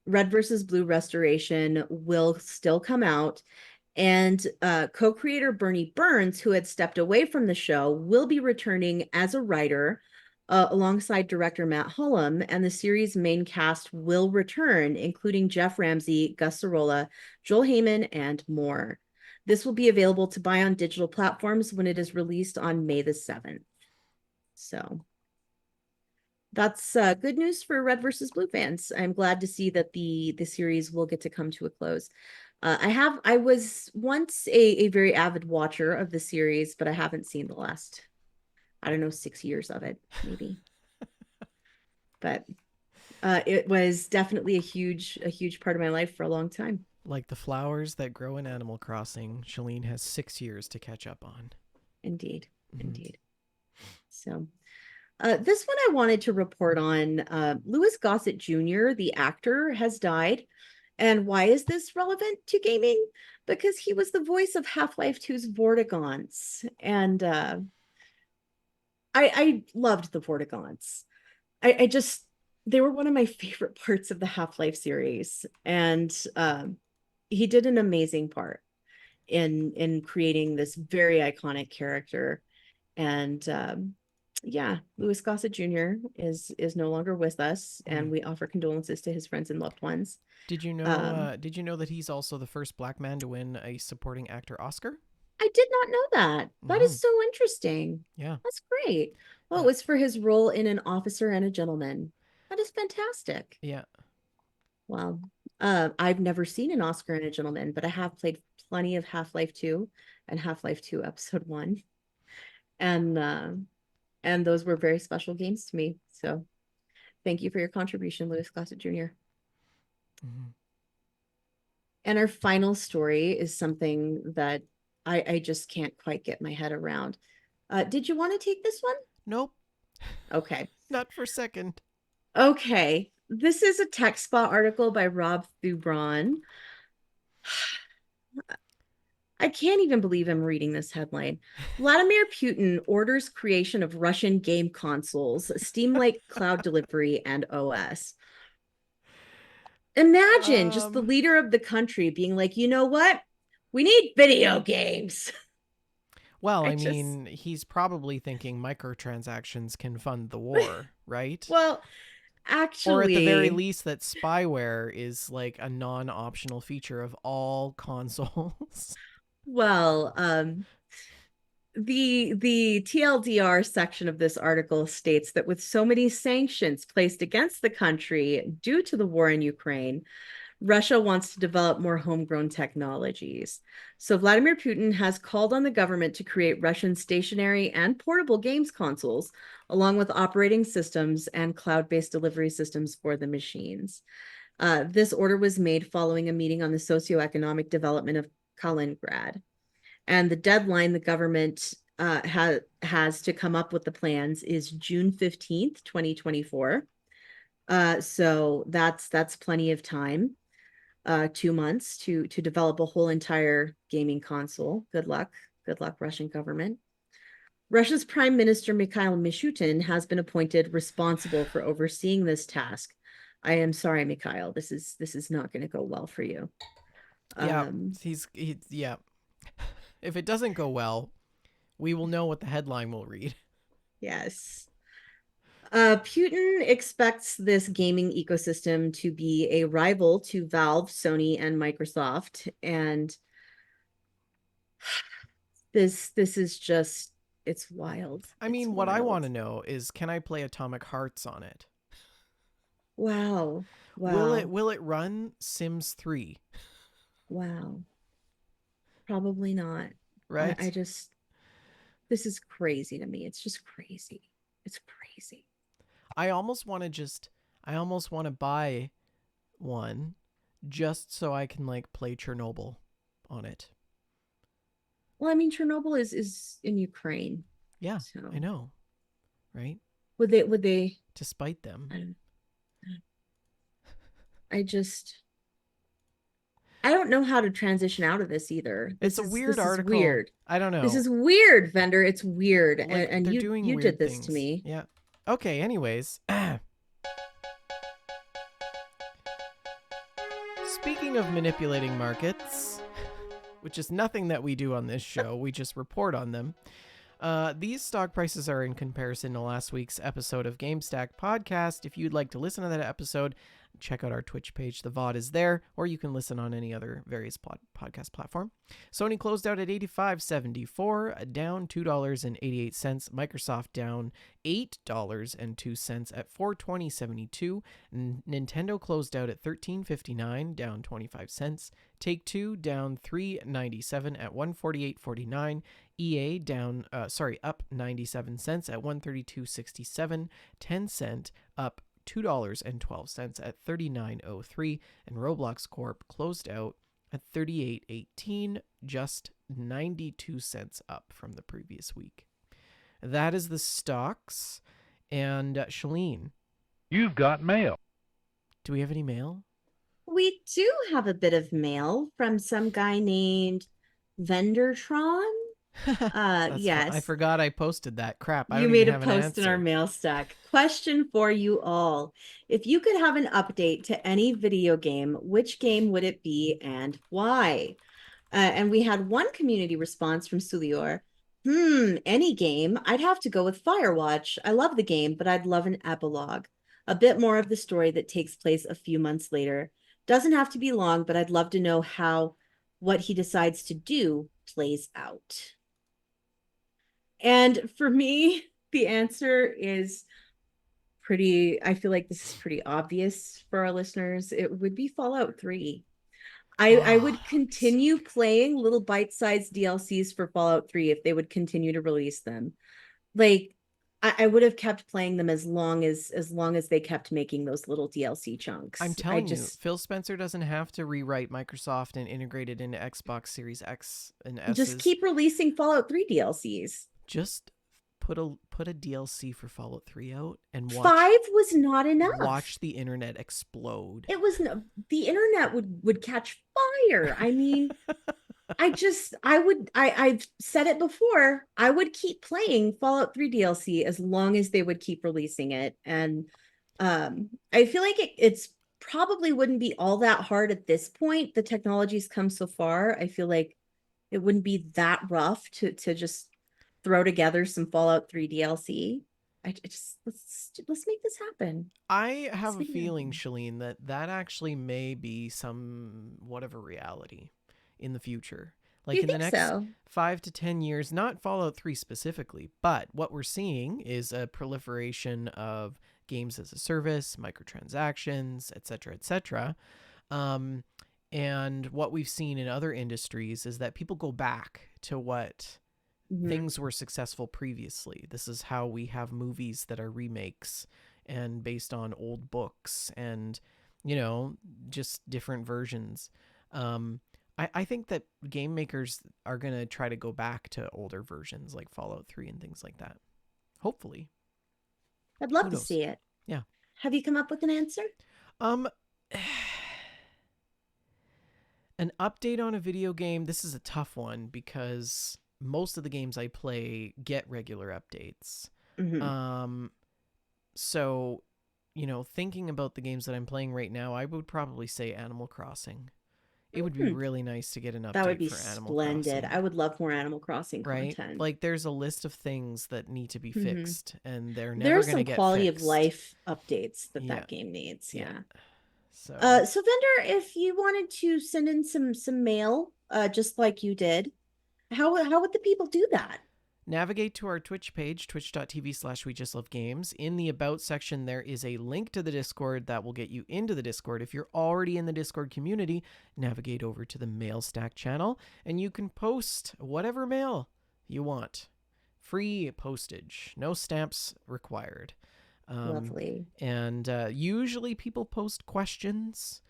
Red versus Blue Restoration will still come out. And co creator Bernie Burns, who had stepped away from the show, will be returning as a writer alongside director Matt Hullum. And the series' main cast will return, including Jeff Ramsey, Gus Sorolla, Joel Heyman, and more. This will be available to buy on digital platforms when it is released on May the 7th. So that's good news for Red versus Blue fans. I'm glad to see that the series will get to come to a close. I was once a very avid watcher of the series, but I haven't seen the last, I don't know, 6 years of it, maybe. But it was definitely a huge part of my life for a long time. like the flowers that grow in Animal Crossing, Shalene has 6 years to catch up on. Indeed, Hmm. indeed. So this one I wanted to report on. Louis Gossett Jr., the actor, has died. And why is this relevant to gaming? Because he was the voice of Half-Life 2's Vortigaunt's. And I loved the Vortigaunt's. I just, they were one of my favorite parts of the Half-Life series. And he did an amazing part in creating this very iconic character. And yeah, Louis Gossett Jr. is no longer with us, and Mm. we offer condolences to his friends and loved ones. Did you know? Um, Did you know that he's also the first black man to win a supporting actor Oscar? I did not know that. That Hmm. is so interesting. Yeah. That's great. Well, it Uh, was for his role in An Officer and a Gentleman. That is fantastic. yeah. Well, I've never seen An Oscar and a Gentleman, but I have played plenty of Half-Life 2 and Half-Life 2 Episode 1. And those were very special games to me. So thank you for your contribution, Louis Gossett Jr. Hmm. And our final story is something that I just can't quite get my head around. Did you want to take this one? Nope. Okay. Not for a second. Okay. This is a TechSpot article by Rob Thubron. I can't even believe I'm reading this headline. Vladimir Putin orders creation of Russian game consoles, Steam-like cloud delivery, and OS. Imagine just the Um. leader of the country being like, you know what? We need video games. Well, I I just, mean, he's probably thinking microtransactions can fund the war, right? well, Or at the very actually, least, that spyware is like a non-optional feature of all consoles. well, the TLDR section of this article states that with so many sanctions placed against the country due to the war in Ukraine, Russia wants to develop more homegrown technologies. So Vladimir Putin has called on the government to create Russian stationary and portable games consoles, along with operating systems and cloud-based delivery systems for the machines. This order was made following a meeting on the socioeconomic development of Kaliningrad. And the deadline the government has to come up with the plans is June 15th, 2024. So that's plenty of time, 2 months to develop a whole entire gaming console. Good luck, Russian government. Russia's Prime Minister Mikhail Mishutin has been appointed responsible for overseeing this task. I am sorry, Mikhail. This is not going to go well for you. Yeah, Um, yeah. If it doesn't go well, we will know what the headline will read. yes. Putin expects this gaming ecosystem to be a rival to Valve, Sony, and Microsoft, and this is just it's wild. I It's mean, what I want wild. to know is, can I play Atomic Hearts on it? Wow. Will it Wow. will it run Sims 3, Wow. Probably not. I right? just this is crazy to me. It's just crazy. It's crazy. I almost want to just I almost want to buy one just so I can like play Chernobyl on it. Well, I mean, Chernobyl is in Ukraine, Yeah, I so know, right? would they? To spite them. I don't. I just I don't know how to transition out of this either. It's This a is weird this is article. weird. I don't This know. is weird, vendor. It's weird. Like And they're you doing you did weird this to things. me. Yeah. Okay, anyways. Speaking of manipulating markets, which is nothing that we do on this show, we just report on them. These stock prices are in comparison to last week's episode of GameStack podcast. If you'd like to listen to that episode, check out our Twitch page. The VOD is there, or you can listen on any other various podcast platform. Sony closed out at $85.74, down $2.88. Microsoft down $8.02 at $420.72. Nintendo closed out at $13.59, down 25 cents. Take-Two down $3.97 at $148.49. EA up 97 cents at 132.67. Tencent up $2.12 at 39.03, and Roblox Corp closed out at 38.18, just 92 cents up from the previous week. That is the stocks. And Shalene, You've got mail. do we have any mail? We do have a bit of mail from some guy named Vendertron. That's fun. I Yes. forgot I posted that. Crap, I You don't even made a have an post in our answer. mail stack. Question for you all. If you could have an update to any video game, which game would it be and why? And we had one community response from Sulior. Any game. I'd have to go with Firewatch. I love the game, but I'd love an epilogue. A bit more of the story that takes place a few months later. Doesn't have to be long, but I'd love to know how what he decides to do plays out. And for me, the answer is I feel like this is pretty obvious for our listeners. It would be Fallout 3. I Oh, would so continue playing little bite-sized DLCs for Fallout 3 if they would continue to release them. Like I would have kept playing them as long as they kept making those little DLC I'm chunks. I telling you, just Phil Spencer doesn't have to rewrite Microsoft and integrate it into Xbox Series X and just S's. keep releasing Fallout 3 DLCs. Just put a DLC for Fallout 3 out and watch 5 was not enough. watch the internet explode. It was no, the internet would catch fire. I mean, I've said it before. I would keep playing Fallout 3 DLC as long as they would keep releasing it. And I feel like it's probably wouldn't be all that hard at this point. The technology's come so far. I feel like it wouldn't be that rough to just throw together some Fallout 3 DLC. I just let's make this happen. I have Let's a make it feeling, happen. Shalene, that actually may be some whatever reality in the future. Like You in the think next so? 5 to 10 years, not Fallout 3 specifically, but what we're seeing is a proliferation of games as a service, microtransactions, etc., etc. Um, and what we've seen in other industries is that people go back to what Hmm. things were successful previously. This is how we have movies that are remakes and based on old books and, you know, just different versions. Um, I think that game makers are going to try to go back to older versions like Fallout 3 and things like that. Hopefully. I'd Who love to knows? see it. Yeah. Have you come up with an answer? Um, an update on a video game. This is a tough one because most of the games I play get regular updates. Hmm. Um, so, you know, thinking about the games that I'm playing right now, I would probably say Animal Crossing. It would be Hmm. really nice to get an That would update be for Animal splendid. Crossing, I would love more Animal Crossing right? content. Like, there's a list of things that need to be Hmm. fixed, and they're There are never going to some get quality of fixed. life updates that Yeah, that game needs. yeah. Yeah. So, So Vendor, if you wanted to send in some mail, just like you did, how would the people do that? navigate to our Twitch page, twitch.tv/we just love games. In the About section, there is a link to the Discord that will get you into the Discord. If you're already in the Discord community, navigate over to the Mail Stack channel and you can post whatever mail you want. Free postage, no stamps required. Um, Lovely. and usually people post questions,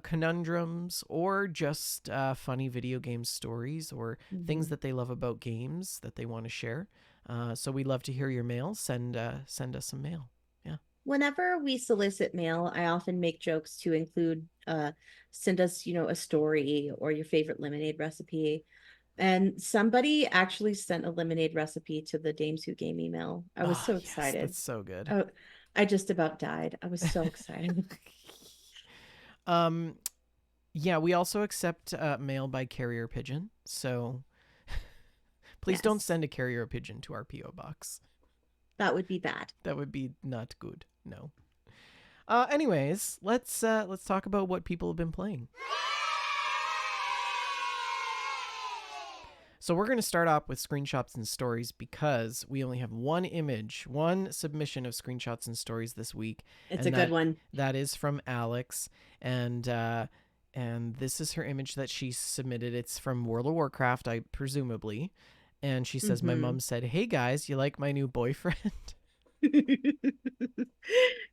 conundrums, or just funny video game stories or things Mhm. that they love about games that they want to share. So we love to hear your mail. Send us some mail. Yeah. Whenever we solicit mail, I often make jokes to include send us, a story or your favorite lemonade recipe. And somebody actually sent a lemonade recipe to the Dames Who Game email. I was Oh so yes, excited. that's so good. Oh, I just about died. I was so excited. um, yeah, we also accept mail by carrier pigeon. So please don't Yes, send a carrier pigeon to our PO box. that would be bad. That would be not good. No. Anyways, let's talk about what people have been playing. So we're going to start off with screenshots and stories because we only have one image, one submission of screenshots and stories this week, It's a and good one. that is from Alex, and this is her image that she submitted. It's from World of Warcraft, I presumably, and she says, "My Hmm. mom said, hey guys, you like my new boyfriend?"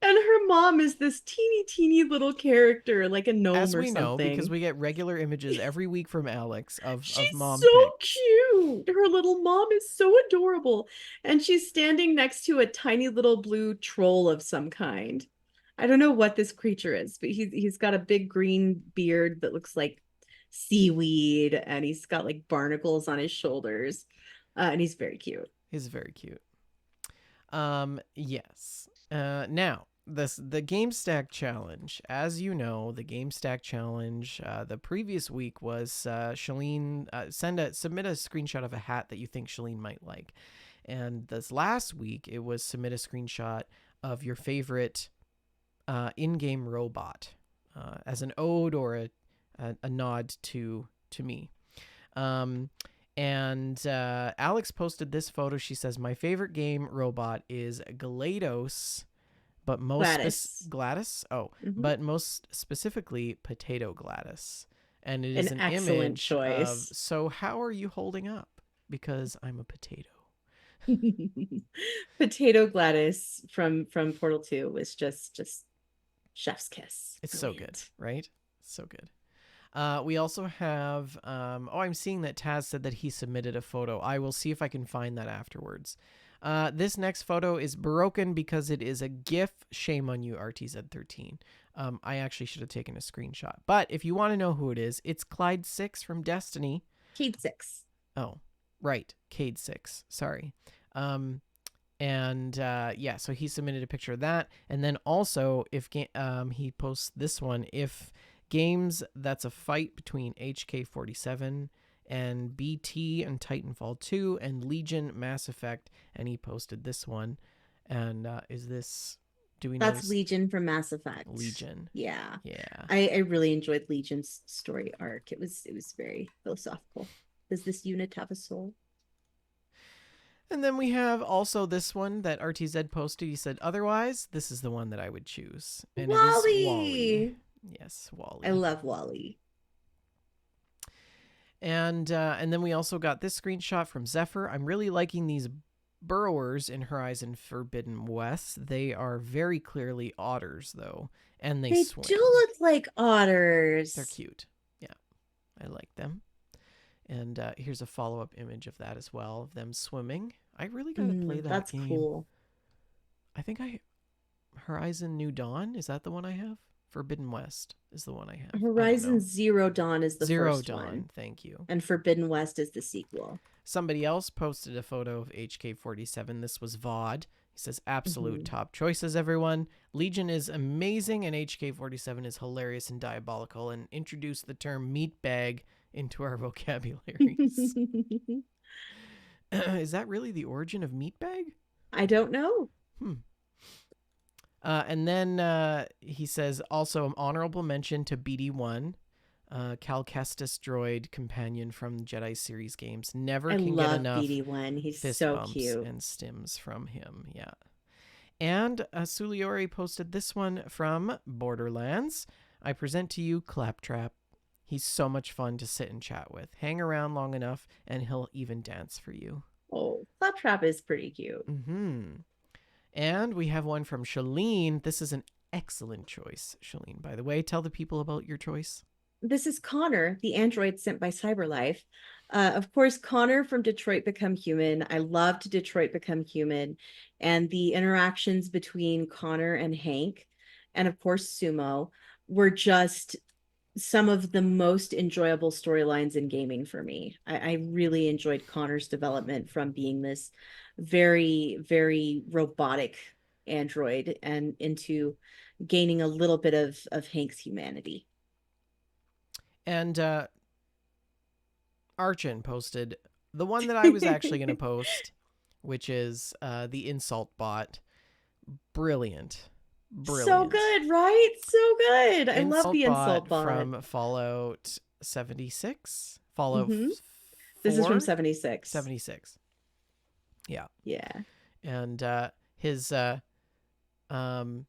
And her mom is this teeny little character, like a gnome As or we know, because something. we get regular images every week from Alex of She's mom so pics. cute. Her little mom is so adorable. And she's standing next to a tiny little blue troll of some kind. I don't know what this creature is, but he's got a big green beard that looks like seaweed, and he's got like barnacles on his shoulders. And he's very cute. He's very cute. Yes. Now the GameStack challenge. As you know, the GameStack challenge. The previous week was Shalene submit a screenshot of a hat that you think Shalene might like, and this last week it was submit a screenshot of your favorite in-game robot as an ode or a nod to me. Um, and Alex posted this photo. She says, "My favorite game robot is GLaDOS, but Gladys. Gladys. Oh, Mhm. but most specifically, Potato Gladys." And it is An an excellent image of. choice. So how are you holding up? Because I'm a potato. Potato Gladys from Portal 2 was just chef's kiss. It's so good, Brilliant. right? So good. We also have. I'm seeing that Taz said that he submitted a photo. I will see if I can find that afterwards. This next photo is broken because it is a GIF. Shame on you, RTZ13. I actually should have taken a screenshot. But if you want to know who it is, it's Clyde 6 from Destiny. Cade 6. Oh, right. Cade 6. Sorry. Um, and yeah, so he submitted a picture of that. And then also, if he posts this one, if games that's a fight between HK47 and BT and Titanfall 2 and Legion Mass Effect, and he posted this one. And is this? Do we know That's this? Legion from Mass Effect. Legion. Yeah. Yeah. I really enjoyed Legion's story arc. It was very philosophical. Does this unit have a soul? And then we have also this one that RTZ posted. He said, otherwise, this is the one that I would choose. And it is Wally. Wally. Yes, I Wally. love Wally. And then we also got this screenshot from Zephyr. I'm really liking these burrowers in Horizon Forbidden West. They are very clearly otters, though, and they They do swim. look like They're otters. cute. Yeah, I like them. And here's a follow up image of that as well, of them swimming. I really got to play that That's game. cool. I think I. Horizon New Dawn? Is that the one I have? Forbidden West is the one I have. I don't Horizon know. Zero Dawn is the Zero first one, Dawn. Thank you. and Forbidden West is the sequel. Somebody else posted a photo of HK47. This was VOD. He says, absolute Mhm. top choices, everyone. Legion is amazing, and HK47 is hilarious and diabolical, and introduced the term meatbag into our vocabularies. Is that really the origin of meatbag? I don't know. Hmm. And then he says, also an honorable mention to BD1, Cal Kestis droid companion from Jedi series games. Never I can get love enough BD1. He's fist so bumps cute. and stims from him. Yeah. And Suliori posted this one from Borderlands. I present to you Claptrap. He's so much fun to sit and chat with. Hang around long enough, and he'll even dance for you. Oh, Claptrap is pretty cute. Mm-hmm. And we have one from Shalene. This is an excellent choice, Shalene, by the way. Tell the people about your choice. This is Connor, the android sent by CyberLife. Of course, Connor from Detroit Become Human. I loved Detroit Become Human and the interactions between Connor and Hank, and of course, Sumo, were just some of the most enjoyable storylines in gaming for me. I really enjoyed Connor's development from being this very, very robotic android and into gaining a little bit of Hank's humanity. And Archin posted the one that I was actually going to post, which is the insult bot. Brilliant. So Brilliant. good, right? So good. I love Insult the insult bot bot. from Fallout 76? Fallout Mm-hmm. This is from 4? 76. 76. Yeah. Yeah. And his um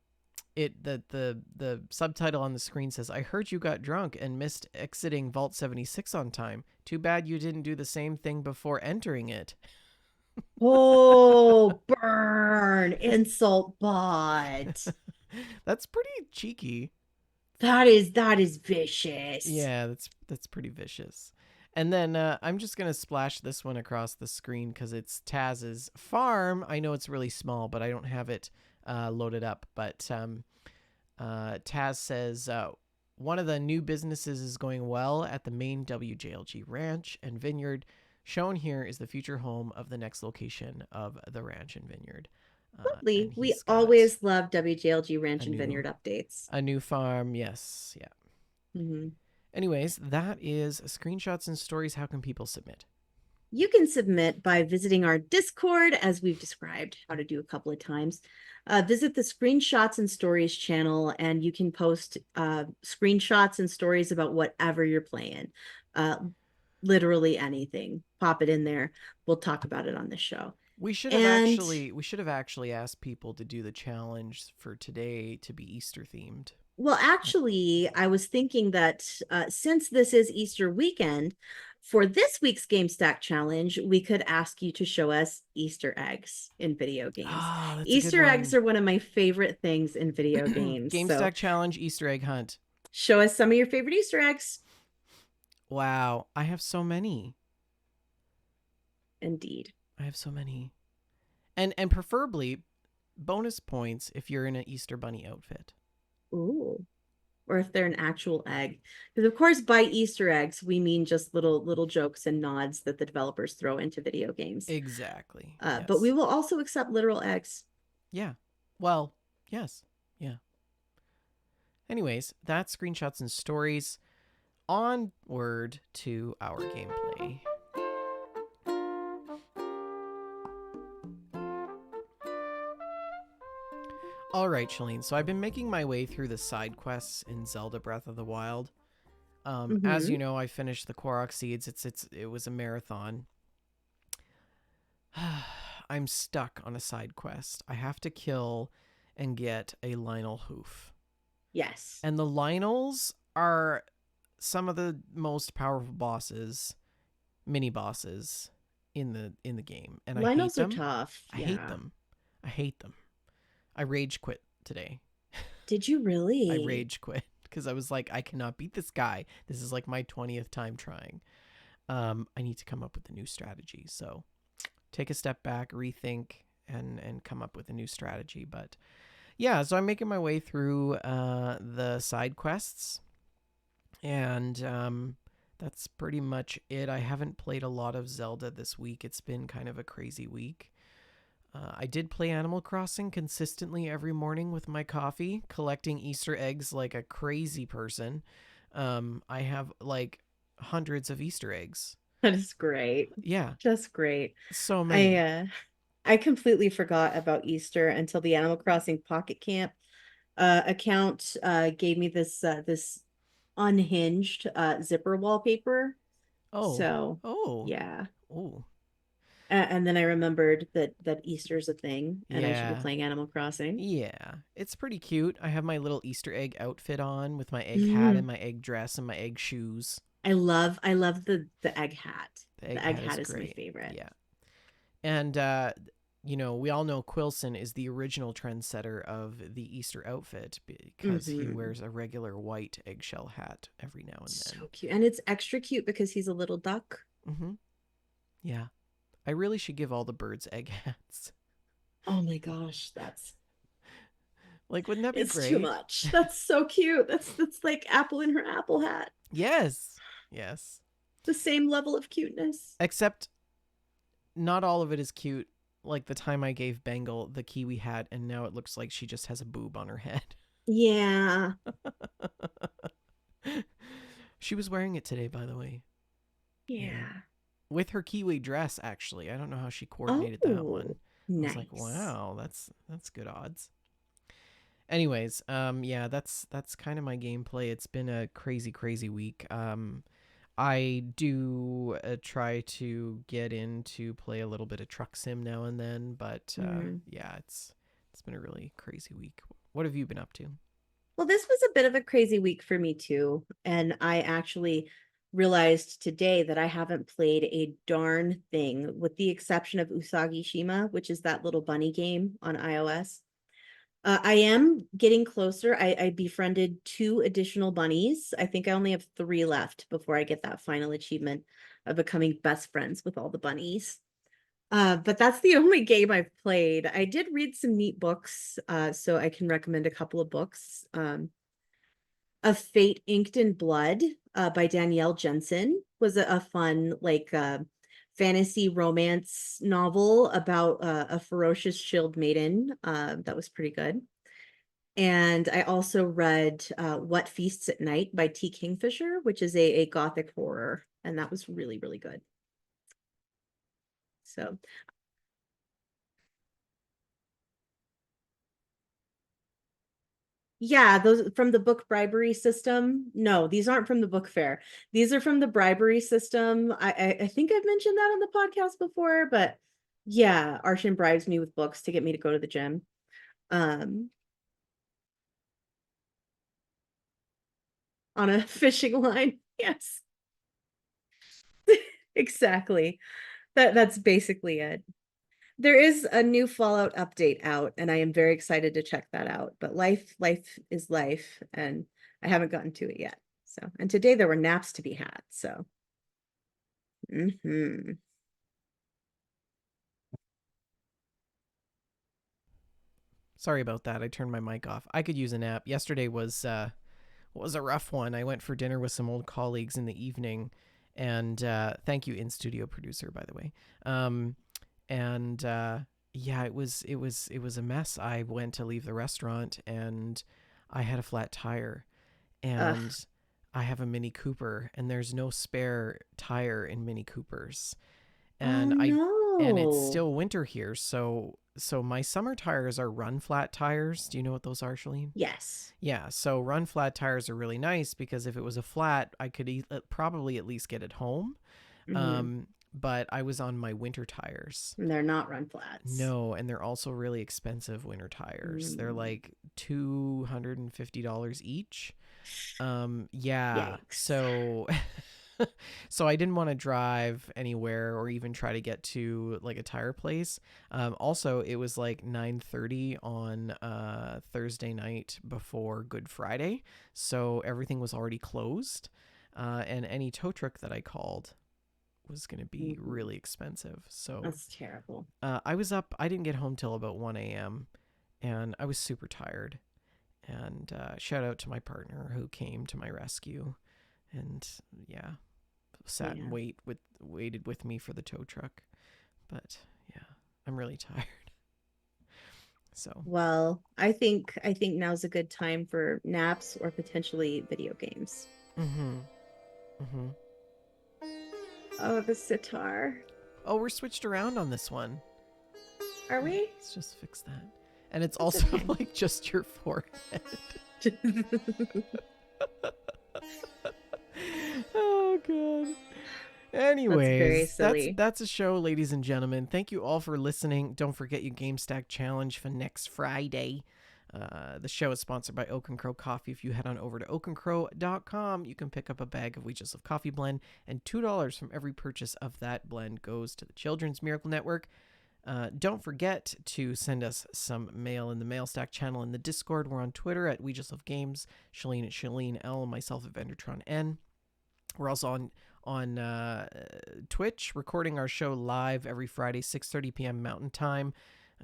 the subtitle on the screen says, I heard you got drunk and missed exiting Vault 76 on time. Too bad you didn't do the same thing before entering it. Oh, burn. Insult bot. That's pretty cheeky. That is vicious. Yeah, that's pretty vicious. And then I'm just gonna splash this one across the screen because it's Taz's farm. I know it's really small, but I don't have it loaded up. But Taz says one of the new businesses is going well at the main WJLG ranch and vineyard. Shown here is the future home of the next location of the ranch and vineyard. Lovely. And We he's got always love WJLG Ranch a and new Vineyard updates. a new farm. Yes, yeah. Mm-hmm. Anyways, that is screenshots and stories. How can people submit? You can submit by visiting our Discord, as we've described how to do a couple of times. Visit the Screenshots and Stories channel, and you can post screenshots and stories about whatever you're playing. Uh, Literally anything. Pop it in there. We'll talk about it on the show. And We should have actually asked people to do the challenge for today to be Easter themed. well, actually, I was thinking that since this is Easter weekend, for this week's GameStack challenge, we could ask you to show us Easter eggs in video games. Ah, that's a good Easter eggs one. are one of my favorite things in video games. So GameStack challenge Easter egg hunt. show us some of your favorite Easter eggs. Wow, I have so many. Indeed. I have so many. And preferably bonus points if you're in an Easter bunny outfit. Ooh. Or if they're an actual egg. Because of course, by Easter eggs, we mean just little jokes and nods that the developers throw into video games. Exactly. But we Yes. will also accept literal eggs. Yeah. Well, yes. Yeah. Anyways, that's screenshots and stories. Onward to our gameplay. All right, Shalene. So I've been making my way through the side quests in Zelda Breath of the Wild. As Mm-hmm. you know, I finished the Korok Seeds. It was a marathon. I'm stuck on a side quest. I have to kill and get a Lionel Hoof. Yes. And the Lionels are some of the most powerful bosses, mini bosses in the game, and I hate Lionels are them. tough. I hate Yeah. them. I hate them. I rage quit today. Did you I really? rage quit because I was like, I cannot beat this guy. This is like my 20th time trying. I need to come up with a new strategy. So take a step back, rethink, and come up with a new strategy. But yeah, so I'm making my way through the side quests, and that's pretty much it. I haven't played a lot of Zelda this week. It's been kind of a crazy week. I did play Animal Crossing consistently every morning with my coffee, collecting Easter eggs like a crazy person. I have like hundreds of Easter eggs. That is great. Yeah, Just great. so I many. uh I completely forgot about Easter until the Animal Crossing Pocket Camp account gave me this unhinged zipper wallpaper. Oh, So, oh, yeah. oh, And then I remembered that Easter's a thing and I should be yeah. playing Animal Crossing. Yeah, it's pretty cute. I have my little Easter egg outfit on with my egg hat and Mm. my egg dress and my egg shoes. I love the egg hat. The The egg egg hat is hat is my great. favorite. Yeah. And we all know Quilson is the original trendsetter of the Easter outfit because he Mm-hmm. wears a regular white eggshell hat every now and So then. cute. And it's extra cute because he's a little duck. Mhm. Yeah. I really should give all the birds egg hats. Oh my gosh, Like, wouldn't that be it's too great? much. That's so cute. That's like Apple in her apple hat. Yes. Yes. The same level of cuteness. Except not all of it is cute. Like the time I gave Bengal the kiwi hat, and now it looks like she just has a boob on her head. Yeah. She was wearing it today, by the way. Yeah. Yeah. With her kiwi dress, actually. I don't know how she coordinated that one. Oh, I was like, nice. wow, that's good odds. Anyways, yeah, that's kind of my gameplay. It's been a crazy, crazy week. I do try to get into play a little bit of truck sim now and then, but Mm. yeah, it's been a really crazy week. What have you been up to? Well, this was a bit of a crazy week for me too. And I actually realized today that I haven't played a darn thing, with the exception of Usagi Shima, which is that little bunny game on iOS. I am getting closer. I befriended two additional bunnies. I think I only have three left before I get that final achievement of becoming best friends with all the bunnies. But that's the only game I've played. I did read some neat books, so I can recommend a couple of books. A Fate Inked in Blood by Danielle Jensen was a fun, like, fantasy romance novel about a ferocious shield maiden. That was pretty good. And I also read What Feasts at Night by T. Kingfisher, which is a gothic horror. And that was really, really good. So, yeah, those from the book bribery system. No, these aren't from the book fair. These are from the bribery system. I think I've mentioned that on the podcast before, but yeah, Arshan bribes me with books to get me to go to the gym. Um, on a fishing line. Yes, exactly. That's basically it. There is a new Fallout update out, and I am very excited to check that out. But life is life, and I haven't gotten to it yet. So, and today there were naps to be had. So, mhm. Sorry about that. I turned my mic off. I could use a nap. Yesterday was a rough one. I went for dinner with some old colleagues in the evening, and thank you, in studio producer, by the way. Um, and yeah, it was a mess. I went to leave the restaurant, and I had a flat tire, Ugh. and I have a Mini Cooper, and there's no spare tire in Mini Coopers, Oh and it's no. still winter here, so my summer tires are run flat tires. Do you know what those are, Shalene? Yes. Yeah, so run flat tires are really nice because if it was a flat, I could probably at least get it home. Hmm. Um, but I was on my winter tires. And they're not run flats. No, and they're also really expensive winter tires. They're Mm, like $250 each. Yeah. yikes. So so I didn't want to drive anywhere or even try to get to like a tire place. Also, it was like 9:30 on Thursday night before Good Friday, so everything was already closed, and any tow truck that I called was going to be Mhm. really expensive. So That's terrible. I was up. I didn't get home till about 1 a.m. and I was super tired. And shout out to my partner who came to my rescue, and yeah, sat and Yeah. waited with me for the tow truck. But yeah, I'm really tired. So, Well, I think now's a good time for naps or potentially video games. mm-hmm, mm-hmm. Oh, the sitar. Oh, we're switched around on this one. Are we? Let's just fix that. And it's That's also okay. like just your forehead. Oh god. That's very Anyways, that's silly. that's a show, ladies and gentlemen. Thank you all for listening. Don't forget your GameStack challenge for next Friday. The show is sponsored by Oak and Crow Coffee. If you head on over to oakandcrow.com, you can pick up a bag of We Just Love Coffee blend, and $2 from every purchase of that blend goes to the Children's Miracle Network. Don't forget to send us some mail in the MailStack channel in the Discord. We're on Twitter at We Just Love Games, Shalene at Shalene L, and myself at Vendertron N. We're also on Twitch, recording our show live every Friday, 6:30 p.m. Mountain Time,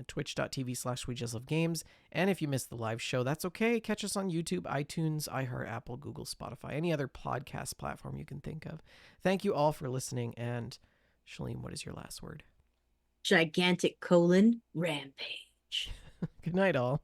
twitch.tv/ We Just Love Games. And if you missed the live show, that's okay. Catch us on YouTube, iTunes, iHeart, Apple, Google, Spotify, any other podcast platform you can think of. Thank you all for listening. And Shalene, what is your last word? Gigantic colon rampage. Good night, all.